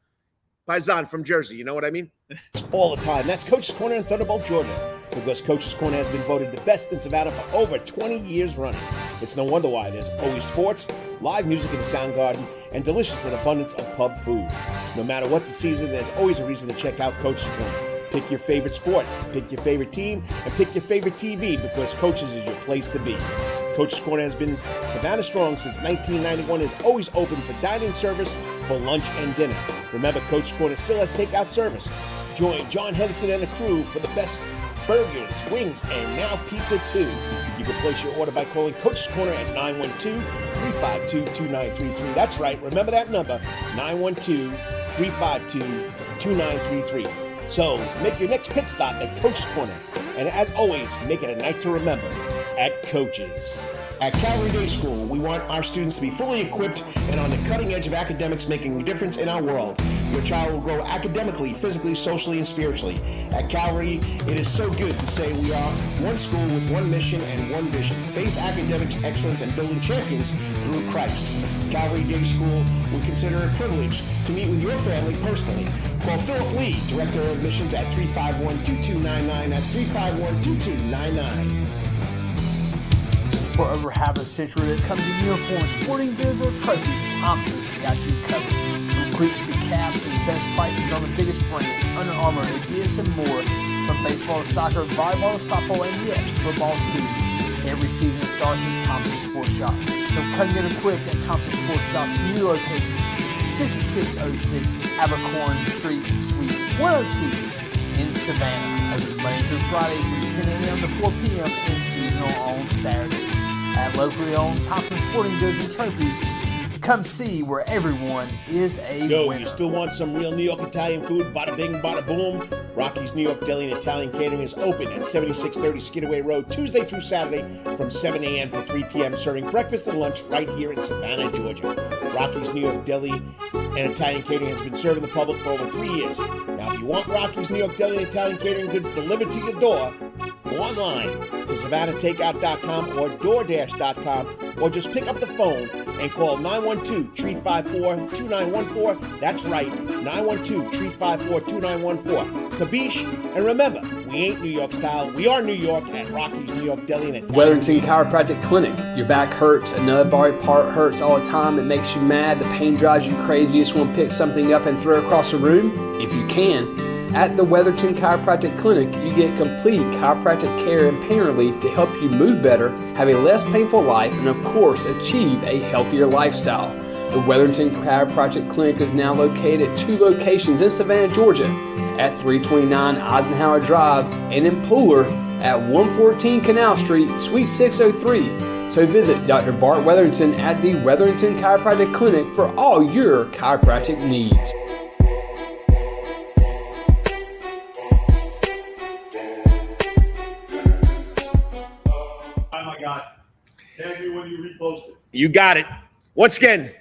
Paisan from Jersey. You know what I mean? It's all the time. That's Coach's Corner in Thunderbolt, Georgia, because Coach's Corner has been voted the best in Savannah for over 20 years running. It's no wonder why. There's always sports, live music in the sound garden, and delicious and abundance of pub food. No matter what the season, there's always a reason to check out Coach's Corner. Pick your favorite sport, pick your favorite team, and pick your favorite TV, because Coach's is your place to be. Coach's Corner has been Savannah strong since 1991 and is always open for dining service for lunch and dinner. Remember, Coach's Corner still has takeout service. Join John Henderson and the crew for the best burgers, wings, and now pizza too. You can place your order by calling Coach's Corner at 912-352-2933. That's right, remember that number, 912-352-2933. So make your next pit stop at Coach's Corner. And as always, make it a night to remember at Coach's. At Calvary Day School, we want our students to be fully equipped and on the cutting edge of academics, making a difference in our world. Your child will grow academically, physically, socially, and spiritually. At Calvary, it is so good to say we are one school with one mission and one vision: faith, academics, excellence, and building champions through Christ. Calvary Day School would consider it a privilege to meet with your family personally. Call Philip Lee, Director of Admissions, at 351-2299. That's 351-2299. For over half a century, when it comes to uniforms, sporting goods, or trophies, Thompson's got you covered. From cleats to caps and best prices on the biggest brands, Under Armour, Adidas, and more. From baseball to soccer, volleyball to softball, and yes, football too. Every season starts at Thompson Sports Shop. From cutting it equipped at Thompson Sports Shop's new location, 6606 Abercorn Street, Suite 102 in Savannah. Open Monday through Friday from 10 a.m. to 4 p.m. and seasonal on Saturdays. At locally owned Thompson Sporting Goods and Trophies, come see where everyone is a winner. You still want some real New York Italian food? Bada bing, bada boom. Rocky's New York Deli and Italian Catering is open at 7630 Skidaway Road, Tuesday through Saturday from 7 a.m. to 3 p.m., serving breakfast and lunch right here in Savannah, Georgia. Rocky's New York Deli and Italian Catering has been serving the public for over 3 years. Now, if you want Rocky's New York Deli and Italian Catering goods delivered to your door, go online to SavannahTakeout.com or DoorDash.com, or just pick up the phone and call 912-354-2914. That's right, 912-354-2914. Kabish, and remember, we ain't New York style. We are New York at Rocky's New York Deli and Italian. Wetherington Chiropractic Clinic. Your back hurts, another body part hurts all the time. It makes you mad. The pain drives you crazy. You just want to pick something up and throw it across the room. If you can, at the Wetherington Chiropractic Clinic, you get complete chiropractic care and pain relief to help you move better, have a less painful life, and of course, achieve a healthier lifestyle. The Wetherington Chiropractic Clinic is now located at 2 locations in Savannah, Georgia, at 329 Eisenhower Drive and in Pooler at 114 Canal Street, Suite 603. So visit Dr. Bart Wetherington at the Wetherington Chiropractic Clinic for all your chiropractic needs. Oh my God. Tag me when you repost it. You got it. Once again,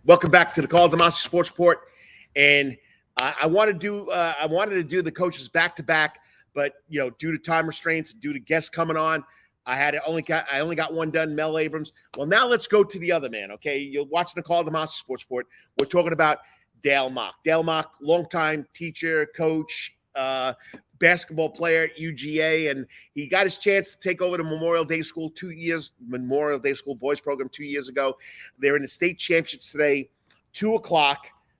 welcome back to the Karl DeMasi Sports Report. And I wanted to do the coaches back to back, but due to time restraints, due to guests coming on, I only got one done, Mel Abrams. Well, now let's go to the other man. Okay, you're watching the Karl DeMasi Sports Report. We're talking about Dale Mock. Dale Mock, longtime teacher, coach, basketball player at UGA, and he got his chance to take over the Memorial Day School boys program 2 years ago. They're in the state championships today, 2:00.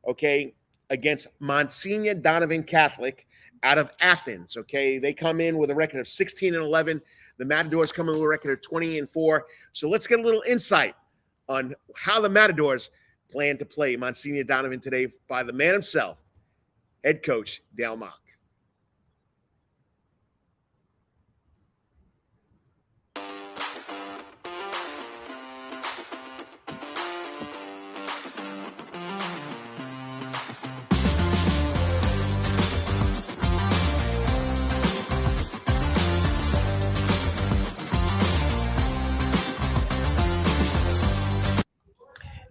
Okay. Against Monsignor Donovan Catholic out of Athens. Okay, they come in with a record of 16-11. The Matadors come in with a record of 20-4. So let's get a little insight on how the Matadors plan to play Monsignor Donovan today by the man himself, head coach Dale Mock.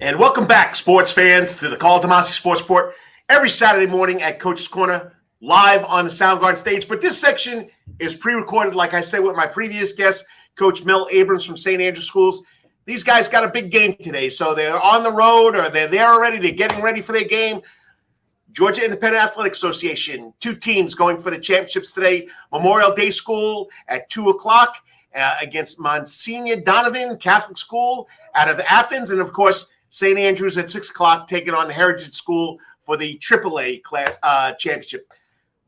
And welcome back, sports fans, to the Karl DeMasi Sports Report every Saturday morning at Coach's Corner, live on the Soundgarden stage. But this section is pre-recorded, like I said, with my previous guest, Coach Mel Abrams from St. Andrews Schools. These guys got a big game today, so they're on the road or they're there already. They're getting ready for their game. Georgia Independent Athletic Association. 2 teams going for the championships today. Memorial Day School at 2 o'clock against Monsignor Donovan Catholic School out of Athens. And, of course, St. Andrews at 6 o'clock taking on the Heritage School for the AAA championship.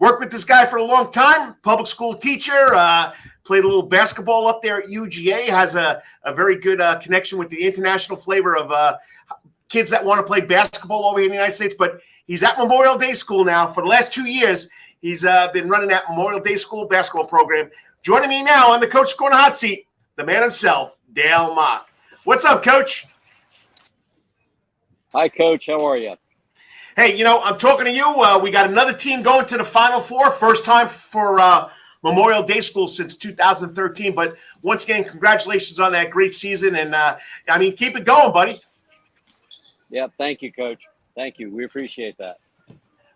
Worked with this guy for a long time, public school teacher, played a little basketball up there at UGA, has a very good connection with the international flavor of kids that want to play basketball over here in the United States. But he's at Memorial Day School now. For the last 2 years, he's been running that Memorial Day School basketball program. Joining me now on the Coach's Corner hot seat, the man himself, Dale Mock. What's up, Coach? Hi, Coach. How are you? Hey, I'm talking to you. We got another team going to the Final Four. First time for Memorial Day School since 2013. But once again, congratulations on that great season. And, keep it going, buddy. Yeah, thank you, Coach. Thank you. We appreciate that.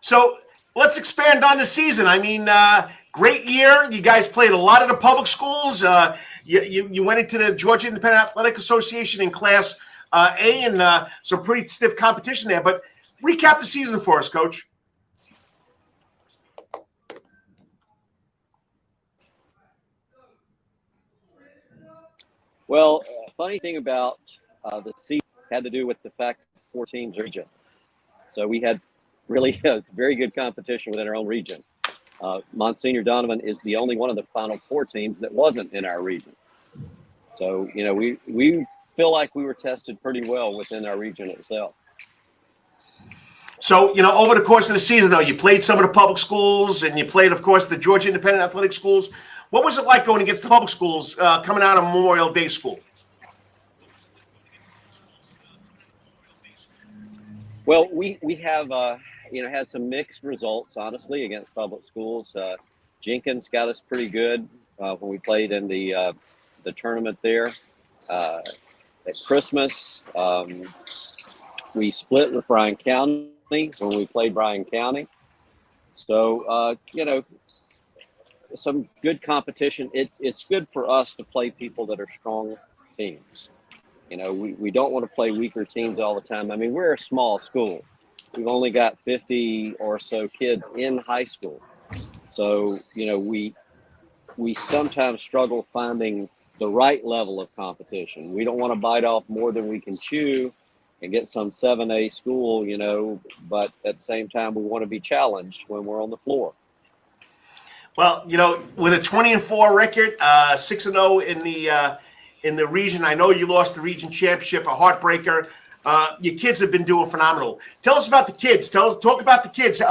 So let's expand on the season. Great year. You guys played a lot of the public schools. You went into the Georgia Independent Athletic Association in Class A and some pretty stiff competition there. But recap the season for us, Coach. Well, funny thing about the season had to do with the fact that 4 teams region. So we had really very good competition within our own region. Monsignor Donovan is the only one of the Final Four teams that wasn't in our region. So, we feel like we were tested pretty well within our region itself. So, over the course of the season, though, you played some of the public schools and you played, of course, the Georgia Independent Athletic Schools. What was it like going against the public schools coming out of Memorial Day School? Well, we have, had some mixed results, honestly, against public schools. Jenkins got us pretty good when we played in the tournament there. At Christmas, we split with Bryan County when we played Bryan County. So, some good competition. It's good for us to play people that are strong teams. We don't want to play weaker teams all the time. We're a small school. We've only got 50 or so kids in high school. So, we sometimes struggle finding the right level of competition. We don't want to bite off more than we can chew and get some 7A school, but at the same time, we want to be challenged when we're on the floor. Well, with a 20-4 record, 6-0 in the region. I know you lost the region championship, a heartbreaker. Your kids have been doing phenomenal. Tell us about the kids. Talk about the kids,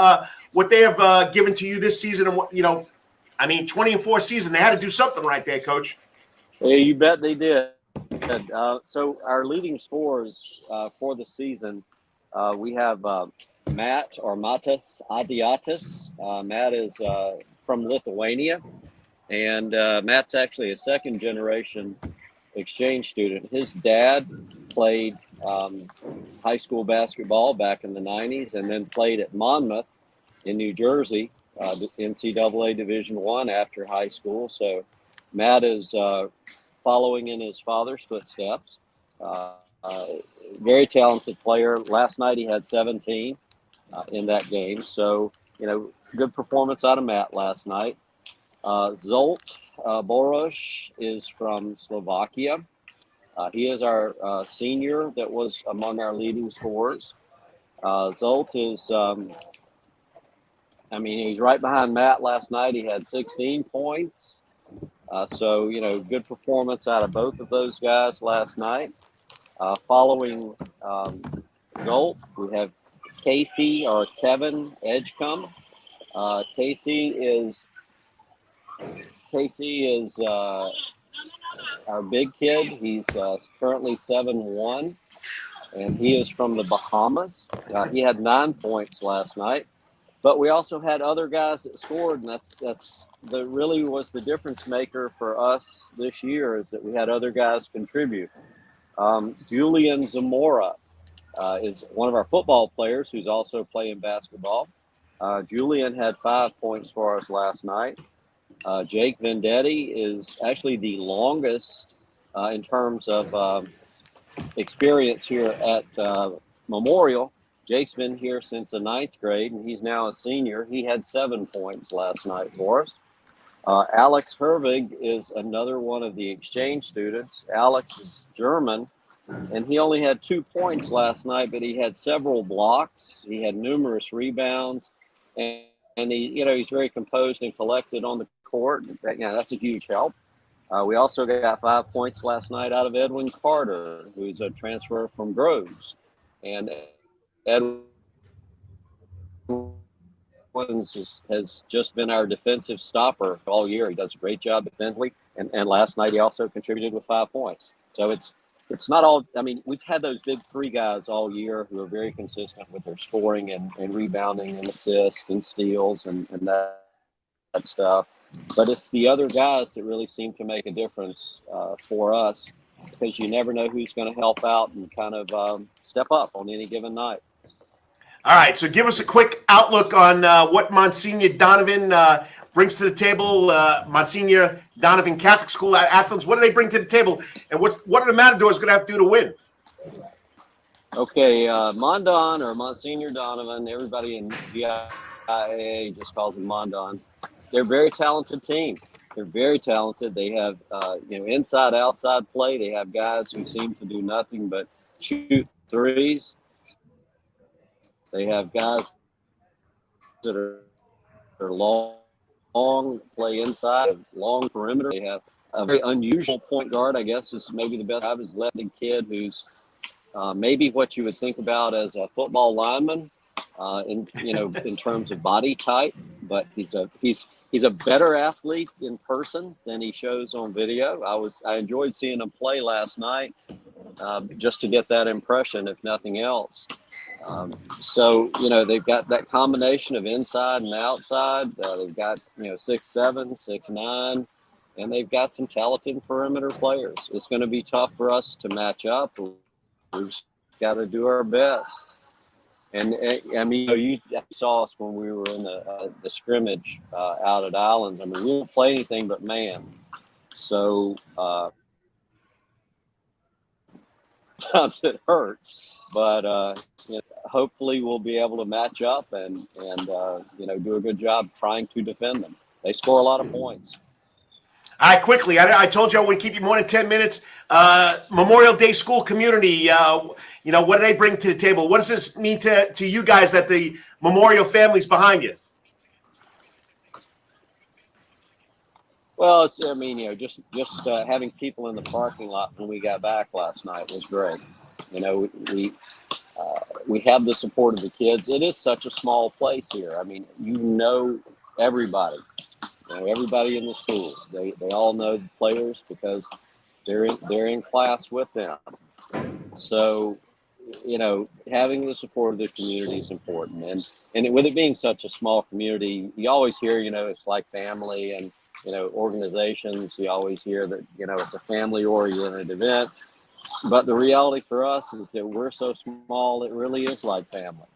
what they have given to you this season. And what 20-4 season, they had to do something right there, Coach. Yeah, you bet they did. So our leading scorers for the season, we have Matt or Matas Adiatis. Matt is from Lithuania, and Matt's actually a second-generation exchange student. His dad played high school basketball back in the 90s and then played at Monmouth in New Jersey, the NCAA Division I after high school. So Matt is following in his father's footsteps. Very talented player. Last night he had 17 in that game. So, good performance out of Matt last night. Zolt Borosh is from Slovakia. He is our senior that was among our leading scorers. Zolt is, he's right behind Matt last night. He had 16 points. So, good performance out of both of those guys last night. Following Zolt, we have Casey or Kevin Edgecombe. Casey is our big kid. He's currently 7'1", and he is from the Bahamas. He had 9 points last night, but we also had other guys that scored, and that's really was the difference maker for us this year, is that we had other guys contribute. Julian Zamora is one of our football players who's also playing basketball. Julian had 5 points for us last night. Jake Vendetti is actually the longest in terms of experience here at Memorial. Jake's been here since the 9th grade, and he's now a senior. He had 7 points last night for us. Alex Hervig is another one of the exchange students. Alex is German, and he only had 2 points last night, but he had several blocks. He had numerous rebounds, and he's very composed and collected on the court. That's a huge help. We also got 5 points last night out of Edwin Carter, who's a transfer from Groves. And Edwin has just been our defensive stopper all year. He does a great job defensively, and last night he also contributed with 5 points. So it's not all. I mean, we've had those big 3 guys all year who are very consistent with their scoring and rebounding and assists and steals and that stuff. But it's the other guys that really seem to make a difference for us, because you never know who's going to help out and kind of step up on any given night. All right, so give us a quick outlook on what Monsignor Donovan brings to the table. Monsignor Donovan Catholic School at Athens. What do they bring to the table, and what are the Matadors going to have to do to win? Okay, Mondon or Monsignor Donovan, everybody in GIAA just calls him Mondon. They're a very talented team. They're very talented. They have, inside, outside play. They have guys who seem to do nothing but shoot threes. They have guys that are long, play inside, long perimeter. They have a very unusual point guard, I guess, is maybe the best. I have is lefty kid who's maybe what you would think about as a football lineman in terms of body type, but he's a better athlete in person than he shows on video. I enjoyed seeing him play last night just to get that impression, if nothing else. So they've got that combination of inside and outside. They've got 6'7", 6'9", and they've got some talented perimeter players. It's going to be tough for us to match up. We've got to do our best. And I mean, you saw us when we were in the scrimmage out at Islands. I mean, we didn't play anything but man. So sometimes it hurts, but hopefully we'll be able to match up and do a good job trying to defend them. They score a lot of points. All right, quickly, I told you I would keep you more than 10 minutes. Memorial Day school community, what do they bring to the table? What does this mean to you guys that the Memorial family's behind you? Well, just having people in the parking lot when we got back last night was great. We have the support of the kids. It is such a small place here. I mean, everybody. Everybody in the school. They all know the players because they're in class with them. So, having the support of the community is important. And with it being such a small community, you always hear, it's like family and, organizations. You always hear that, it's a family-oriented event. But the reality for us is that we're so small, it really is like family,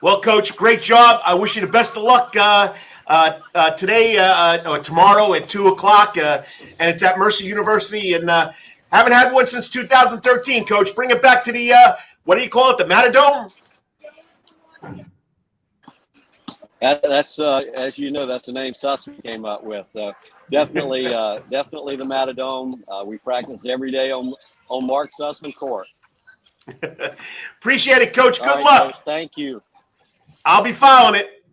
Well, Coach, great job. I wish you the best of luck today or tomorrow at 2 o'clock. And it's at Mercer University. And haven't had one since 2013, Coach. Bring it back to the, what do you call it, the Matadome? That's as you know, that's the name Sussman came up with. So definitely the Matadome. We practice every day on Mark Sussman court. Appreciate it, Coach. Good All right, luck. Coach, thank you. I'll be following it.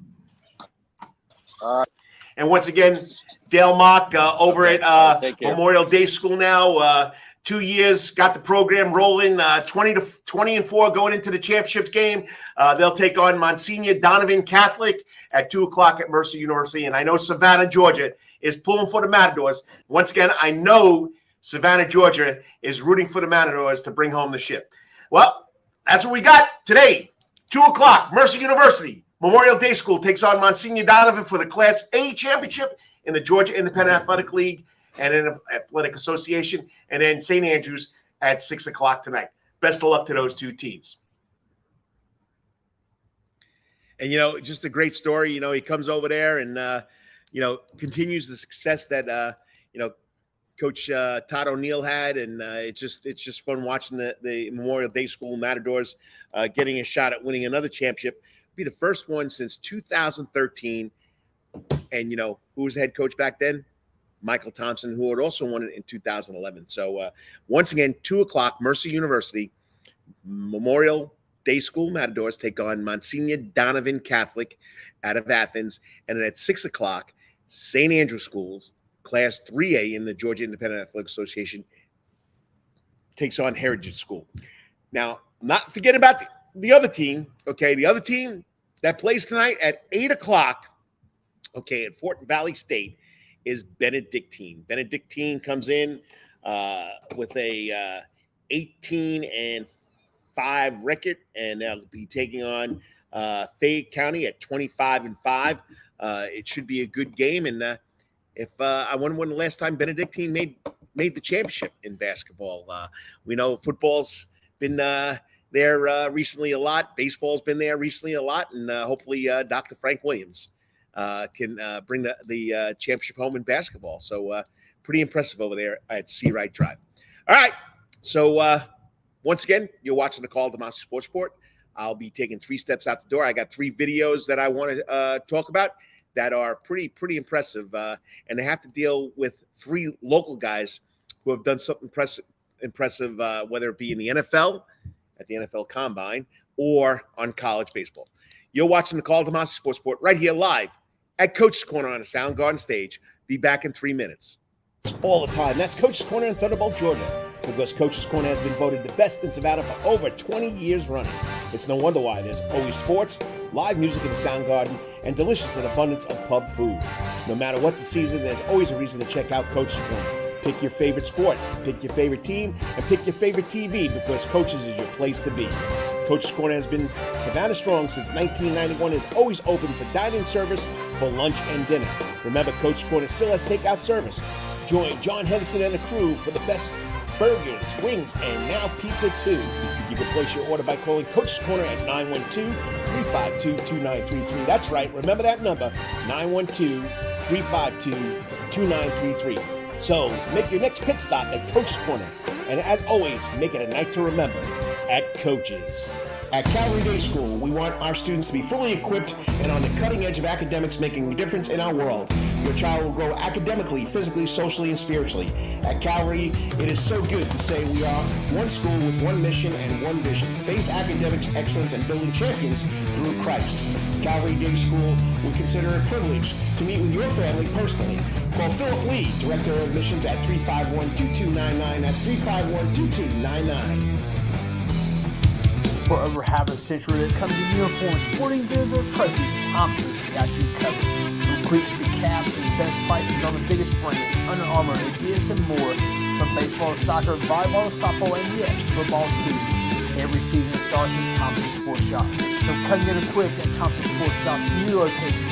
All right. And once again, Dale Mock over at Take care. Memorial Day School now. 2 years, got the program rolling. 20-4 going into the championship game. They'll take on Monsignor Donovan Catholic at 2 o'clock at Mercer University. And I know Savannah, Georgia is pulling for the Matadors. Once again, I know Savannah, Georgia is rooting for the Matadors to bring home the ship. Well, that's what we got today. 2 o'clock, Mercer University. Memorial Day School takes on Monsignor Donovan for the Class A championship in the Georgia Independent Athletic League and in the Athletic Association, and then St. Andrews at 6 o'clock tonight. Best of luck to those two teams. And, just a great story. He comes over there and, continues the success that, Coach Todd O'Neill had, and it's just fun watching the Memorial Day School Matadors getting a shot at winning another championship. Be the first one since 2013. And who was the head coach back then? Michael Thompson, who had also won it in 2011. So once again, 2:00, Mercer University, Memorial Day School Matadors take on Monsignor Donovan Catholic out of Athens. And then at 6:00, St. Andrew Schools, Class 3A in the Georgia Independent Athletic Association, takes on Heritage School. Now, not forget about the other team, okay? The other team that plays tonight at 8:00, okay, at Fort Valley State, is Benedictine. Benedictine comes in with a 18-5 record, and they'll be taking on Fayette County at 25-5. It should be a good game, and if I wonder when the last time Benedictine made the championship in basketball. We know football's been there recently a lot. Baseball's been there recently a lot, and hopefully Dr. Frank Williams can bring the championship home in basketball. So pretty impressive over there at Seawright Drive. All right, so once again, you're watching the Karl DeMasi Sports Report. I'll be taking 3 steps out the door. I got 3 videos that I want to talk about that are pretty impressive, and they have to deal with 3 local guys who have done something impressive, whether it be in the NFL, at the NFL Combine, or on college baseball. You're watching the Karl DeMasi Sports Report right here live at Coach's Corner on the Soundgarden stage. Be back in 3 minutes. It's all the time. That's Coach's Corner in Thunderbolt, Georgia, because Coach's Corner has been voted the best in Savannah for over 20 years running. It's no wonder why. There's always sports, live music in the Soundgarden, and delicious and abundance of pub food. No matter what the season, there's always a reason to check out Coach's Corner. Pick your favorite sport, pick your favorite team, and pick your favorite TV, because Coach's is your place to be. Coach's Corner has been Savannah strong since 1991, is always open for dine-in service for lunch and dinner. Remember, Coach's Corner still has takeout service. Join John Henderson and the crew for the best burgers, wings, and now pizza too. You can place your order by calling Coach's Corner at 912-352-2933. That's right, remember that number, 912-352-2933. So make your next pit stop at Coach's Corner. And as always, make it a night to remember at Coach's. At Calvary Day School, we want our students to be fully equipped and on the cutting edge of academics, making a difference in our world. Your child will grow academically, physically, socially, and spiritually. At Calvary, it is so good to say we are one school with one mission and one vision: faith, academics, excellence, and building champions through Christ. Calvary Day School, we consider it a privilege to meet with your family personally. Call Philip Lee, Director of Admissions, at 351-2299. That's 351-2299. For over half a century, it comes in uniforms, sporting goods, or trophies, Thompson's got you covered. From cleats to caps and best prices on the biggest brands, Under Armour, Adidas, and more. From baseball to soccer, volleyball to softball, and yes, football too. Every season starts at Thompson Sports Shop. From come get equipped at Thompson Sports Shop's new location,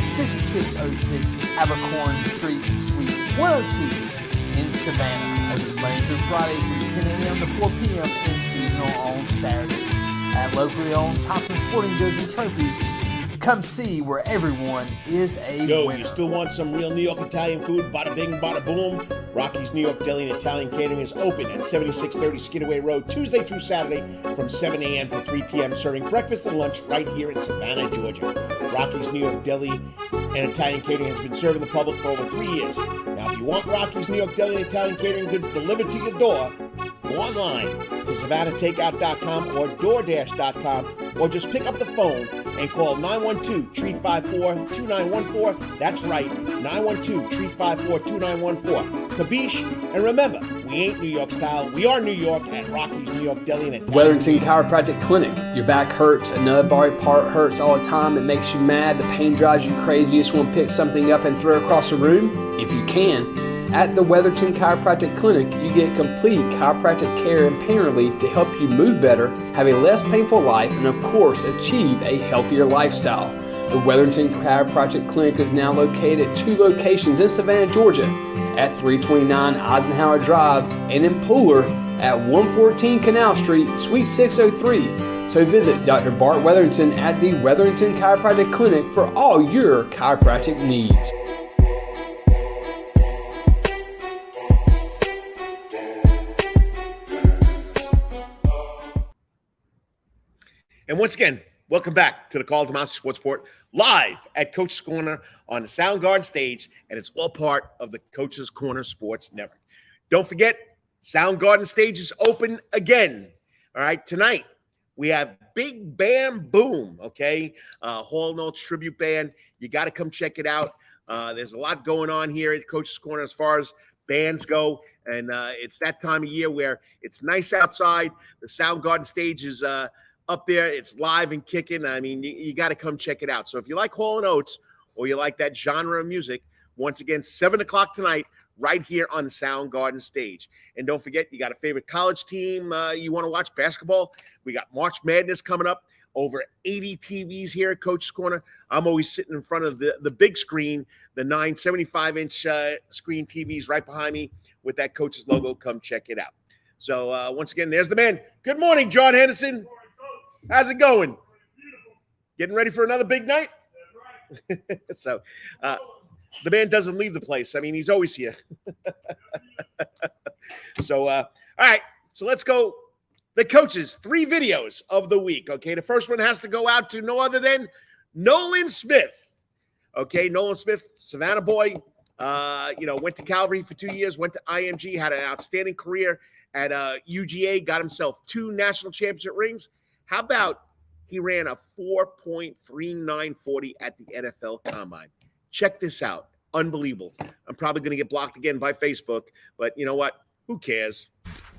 6606 Abercorn Street, Suite 102 in Savannah. Open Monday through Friday from 10 a.m. to 4 p.m. and seasonal on Saturdays. At locally owned Thompson Sporting Goods and Trophies, come see where everyone is a winner. You still want some real New York Italian food? Bada bing, bada boom. Rocky's New York Deli and Italian Catering is open at 7630 Skidaway Road, Tuesday through Saturday from 7 a.m. to 3 p.m., serving breakfast and lunch right here in Savannah, Georgia. Rocky's New York Deli and Italian Catering has been serving the public for over 3 years. Now, if you want Rocky's New York Deli and Italian Catering goods delivered to your door, go online to SavannahTakeout.com or DoorDash.com, or just pick up the phone and call 912-354-2914. That's right, 912-354-2914. Kabish, and remember, we ain't New York style. We are New York at Rocky's New York Deli and Italian. Wetherington Chiropractic Clinic. Your back hurts, another body part hurts all the time. It makes you mad. The pain drives you crazy. You just want to pick something up and throw it across the room? If you can. At the Wetherington Chiropractic Clinic, you get complete chiropractic care and pain relief to help you move better, have a less painful life, and of course, achieve a healthier lifestyle. The Wetherington Chiropractic Clinic is now located at 2 locations in Savannah, Georgia, at 329 Eisenhower Drive and in Pooler at 114 Canal Street, Suite 603. So visit Dr. Bart Wetherington at the Wetherington Chiropractic Clinic for all your chiropractic needs. And once again, welcome back to the Karl DeMasi Sports Report, live at Coach's Corner on the Soundgarden stage, and it's all part of the Coach's Corner Sports Network. Don't forget, Soundgarden stage is open again. All right, tonight we have Big Bam Boom, okay? Hall & Oates tribute band. You got to come check it out. There's a lot going on here at Coach's Corner as far as bands go, and it's that time of year where it's nice outside. The Soundgarden stage is up there. It's live and kicking. I mean, you got to come check it out. So if you like Hall & Oates or you like that genre of music, once again, 7 o'clock tonight, right here on the Soundgarden stage. And don't forget, you got a favorite college team you want to watch basketball. We got March Madness coming up. Over 80 TVs here at Coach's Corner. I'm always sitting in front of the big screen, the 975-inch screen TVs right behind me with that Coach's logo. Come check it out. So once again, there's the man. Good morning, John Henderson. How's it going? Getting ready for another big night? So the man doesn't leave the place. I mean, he's always here. So, all right. So let's go. The coaches, 3 videos of the week. Okay. The first one has to go out to no other than Nolan Smith. Okay. Nolan Smith, Savannah boy, went to Calvary for 2 years, went to IMG, had an outstanding career at UGA, got himself 2 national championship rings. How about he ran a 4.3940 at the NFL Combine? Check this out. Unbelievable. I'm probably going to get blocked again by Facebook, but you know what? Who cares?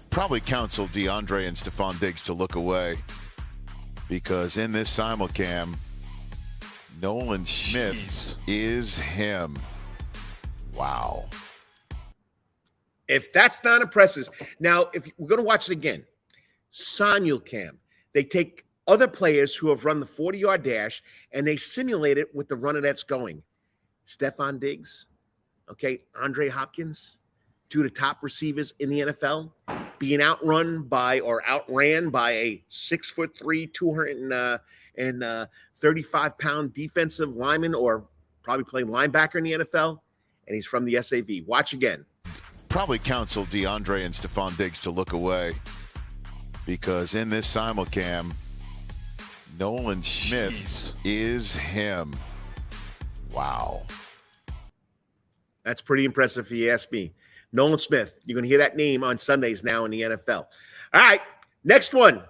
Probably counsel DeAndre and Stephon Diggs to look away, because in this simulcam, Nolan Smith is him. Wow. If that's not impressive. Now, if we're going to watch it again, simulcam, they take other players who have run the 40-yard dash and they simulate it with the runner that's going. Stephon Diggs, okay, Andre Hopkins, 2 of the top receivers in the NFL, being outran by a 6'3", 235-pound defensive lineman, or probably playing linebacker in the NFL, and he's from the SAV. Watch again. Probably counsel DeAndre and Stephon Diggs to look away, because in this simulcam, Nolan Smith is him. Wow. That's pretty impressive if you ask me. Nolan Smith, you're going to hear that name on Sundays now in the NFL. All right, next one.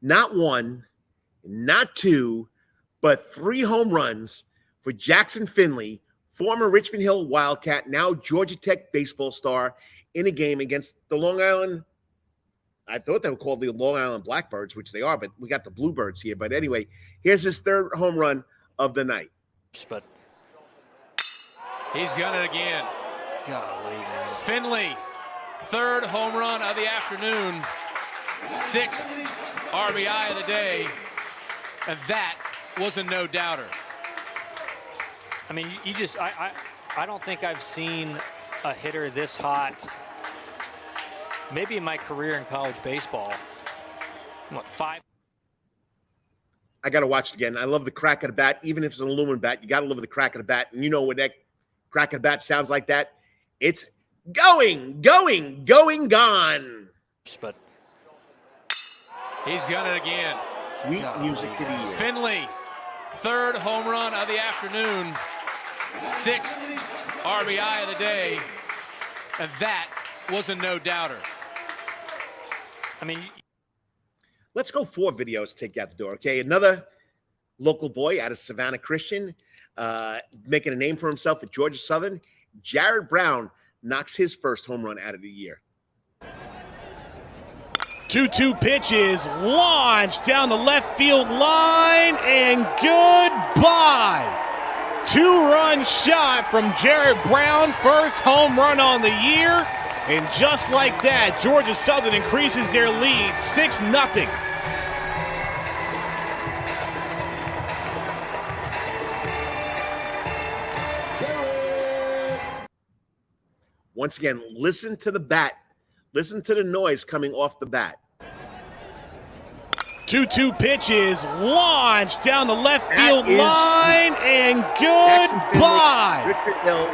Not 1, not 2, but 3 home runs for Jackson Finley, former Richmond Hill Wildcat, now Georgia Tech baseball star, in a game against the Long Island. I thought they were called the Long Island Blackbirds, which they are, but we got the Bluebirds here. But anyway, here's his 3rd home run of the night. But he's got it again. Golly, man. Finley, 3rd home run of the afternoon, 6th RBI of the day, and that was a no-doubter. I mean, I don't think I've seen a hitter this hot, maybe in my career in college baseball. What, 5? I got to watch it again. I love the crack of the bat, even if it's an aluminum bat. You got to love the crack of the bat. And you know when that crack of the bat sounds like that? It's going, gone. But he's got it again. Sweet music to the ear. Finley, 3rd home run of the afternoon, 6th RBI of the day, and that was a no-doubter. I mean, let's go 4 videos to take you out the door, okay? Another local boy out of Savannah Christian, making a name for himself at Georgia Southern. Jared Brown knocks his 1st home run out of the year. 2-2 pitch is launched down the left field line, and goodbye. 2-run shot from Jared Brown, 1st home run on the year. And just like that, Georgia Southern increases their lead, 6-0. Once again, listen to the bat. Listen to the noise coming off the bat. 2-2 pitch is launched down the left field line, and goodbye.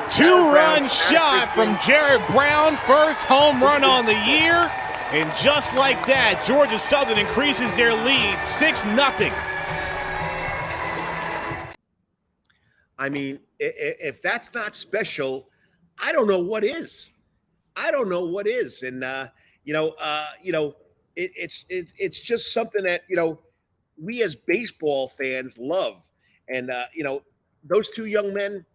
2-run shot from Jared Brown, 1st home run on the year. And just like that, Georgia Southern increases their lead 6-0. I mean, if that's not special, I don't know what is. I don't know what is. And it's just something that we as baseball fans love. And those two young men,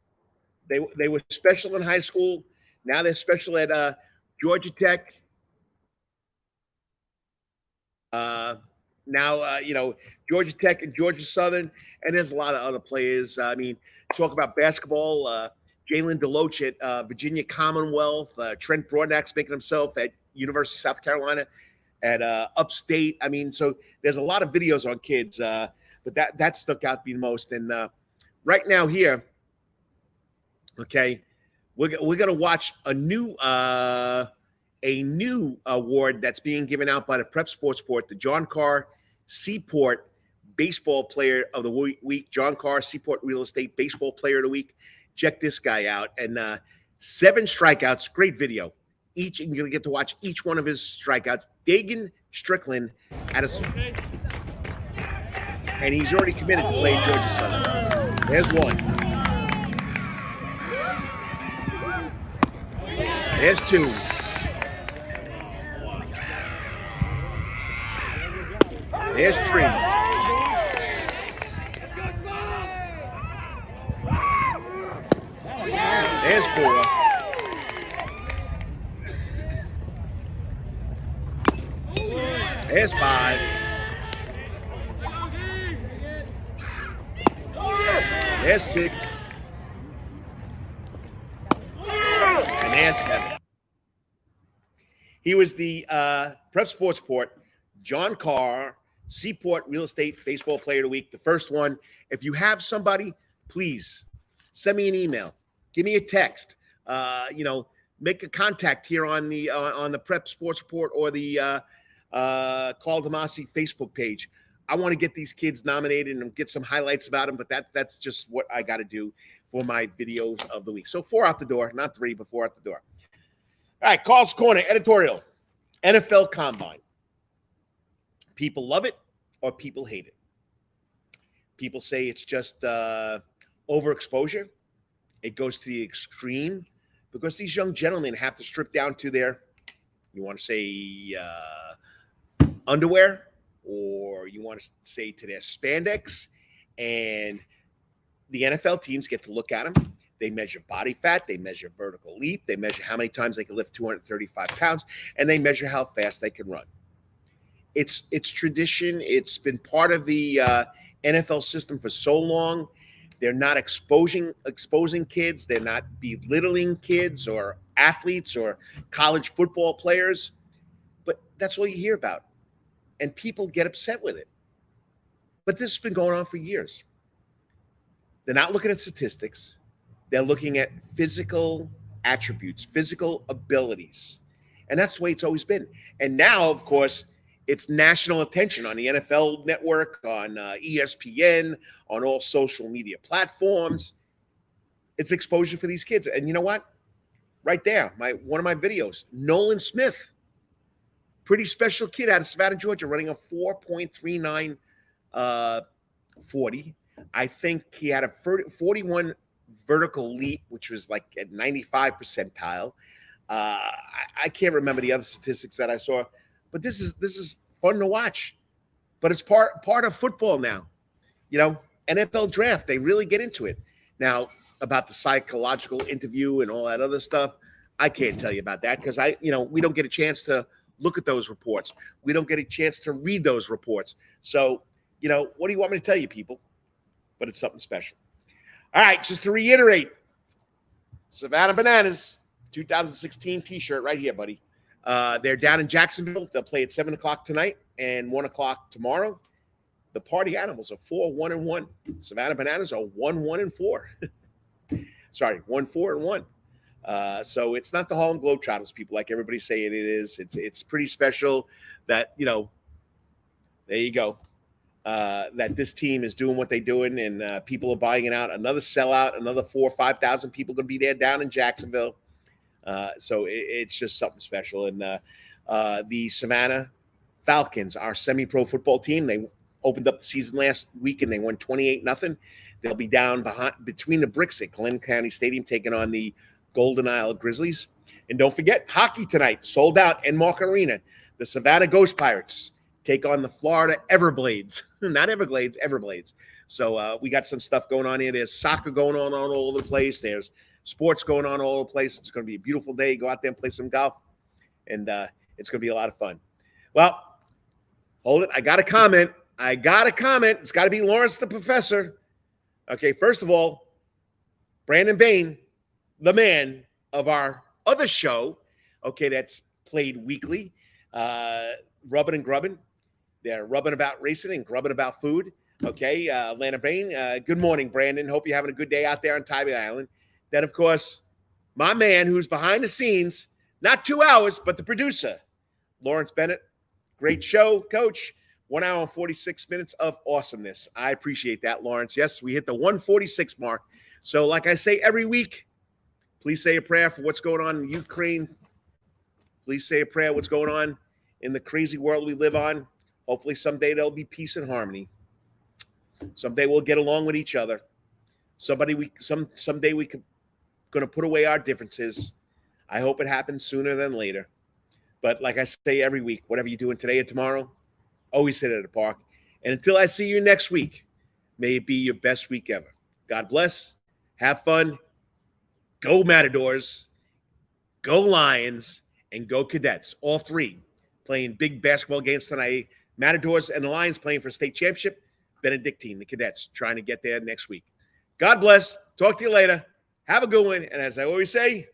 they were special in high school. Now they're special at Georgia Tech. Georgia Tech and Georgia Southern, and there's a lot of other players. I mean, talk about basketball. Jalen Deloach at Virginia Commonwealth. Trent Broadnax making himself at University of South Carolina at Upstate. I mean, so there's a lot of videos on kids, but that stuck out to me the most. And right now here, okay, we're gonna watch a new award that's being given out by the Prep Sports Port, the John Carr Seaport Baseball Player of the Week. John Carr Seaport Real Estate Baseball Player of the Week. Check this guy out. And 7 strikeouts. Great video. You're going to get to watch each one of his strikeouts. Dagan Strickland and he's already committed to play Georgia Southern. There's one. There's 2. There's 3. There's 4. There's 5. There's 6. And there's 7. He was the Prep Sports Port, John Carr Seaport Real Estate Baseball Player of the Week, the first one. If you have somebody, please send me an email, give me a text, make a contact here on the Prep Sports Report or the Karl DeMasi Facebook page. I want to get these kids nominated and get some highlights about them, but that's just what I got to do for my videos of the week. So 4 out the door, not 3, but 4 out the door. All right, Carl's Corner editorial, NFL Combine. People love it or people hate it. People say it's just overexposure. It goes to the extreme because these young gentlemen have to strip down to their, you want to say underwear, or you want to say to their spandex, and the NFL teams get to look at them. They measure body fat, they measure vertical leap, they measure how many times they can lift 235 pounds, and they measure how fast they can run. It's tradition. It's been part of the NFL system for so long. They're not exposing kids. They're not belittling kids or athletes or college football players. But that's all you hear about. And people get upset with it. But this has been going on for years. They're not looking at statistics. They're looking at physical attributes, physical abilities. And that's the way it's always been. And now, of course, it's national attention on the NFL Network, on ESPN, on all social media platforms. It's exposure for these kids. And you know what? Right there, one of my videos, Nolan Smith, pretty special kid out of Savannah, Georgia, running a 4.39 40. I think he had a 41 vertical leap, which was like at 95 percentile. I can't remember the other statistics that I saw. But this is fun to watch. But it's part of football now. NFL draft, they really get into it. Now, about the psychological interview and all that other stuff, I can't tell you about that because we don't get a chance to look at those reports. We don't get a chance to read those reports. So, what do you want me to tell you, people? But it's something special. All right, just to reiterate, Savannah Bananas 2016 t-shirt right here, buddy. They're down in Jacksonville. They'll play at 7 o'clock tonight and 1 o'clock tomorrow. The Party Animals are 4-1-1. Savannah Bananas are 1-1-4. Sorry, 1-4-1. So it's not the Harlem Globetrotters, people, like everybody's saying it is. It's pretty special that, there you go. That this team is doing what they're doing, and people are buying it out. Another sellout, another 4,000 or 5,000 people going to be there down in Jacksonville. So it's just something special. And the Savannah Falcons, our semi-pro football team. They opened up the season last week and they won 28-0. They'll be down between the bricks at Glenn County Stadium taking on the Golden Isle Grizzlies. And don't forget, hockey tonight, sold out in Mark Arena. The Savannah Ghost Pirates take on the Florida Everblades. Not Everglades, Everblades. So we got some stuff going on here. There's soccer going on all over the place. There's sports going on all over the place. It's going to be a beautiful day. Go out there and play some golf. And it's going to be a lot of fun. Well, hold it. I got a comment. It's got to be Lawrence the Professor. Okay, first of all, Brandon Bain, the man of our other show, okay, that's played weekly, Rubbin' and Grubbin'. They're rubbing about racing and grubbing about food. Okay, Lana Bain, good morning, Brandon. Hope you're having a good day out there on Tybee Island. Then, of course, my man who's behind the scenes, not 2 hours, but the producer, Lawrence Bennett. Great show, Coach. 1 hour and 46 minutes of awesomeness. I appreciate that, Lawrence. Yes, we hit the 146 mark. So like I say every week, please say a prayer for what's going on in Ukraine. Please say a prayer what's going on in the crazy world we live on. Hopefully someday there'll be peace and harmony. Someday we'll get along with each other. Someday we could going to put away our differences. I hope it happens sooner than later. But like I say every week, whatever you're doing today or tomorrow, always hit it at the park. And until I see you next week, may it be your best week ever. God bless. Have fun. Go Matadors. Go Lions. And go Cadets. All three playing big basketball games tonight. Matadors and the Lions playing for state championship. Benedictine, the Cadets, trying to get there next week. God bless. Talk to you later. Have a good one. And as I always say,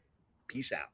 peace out.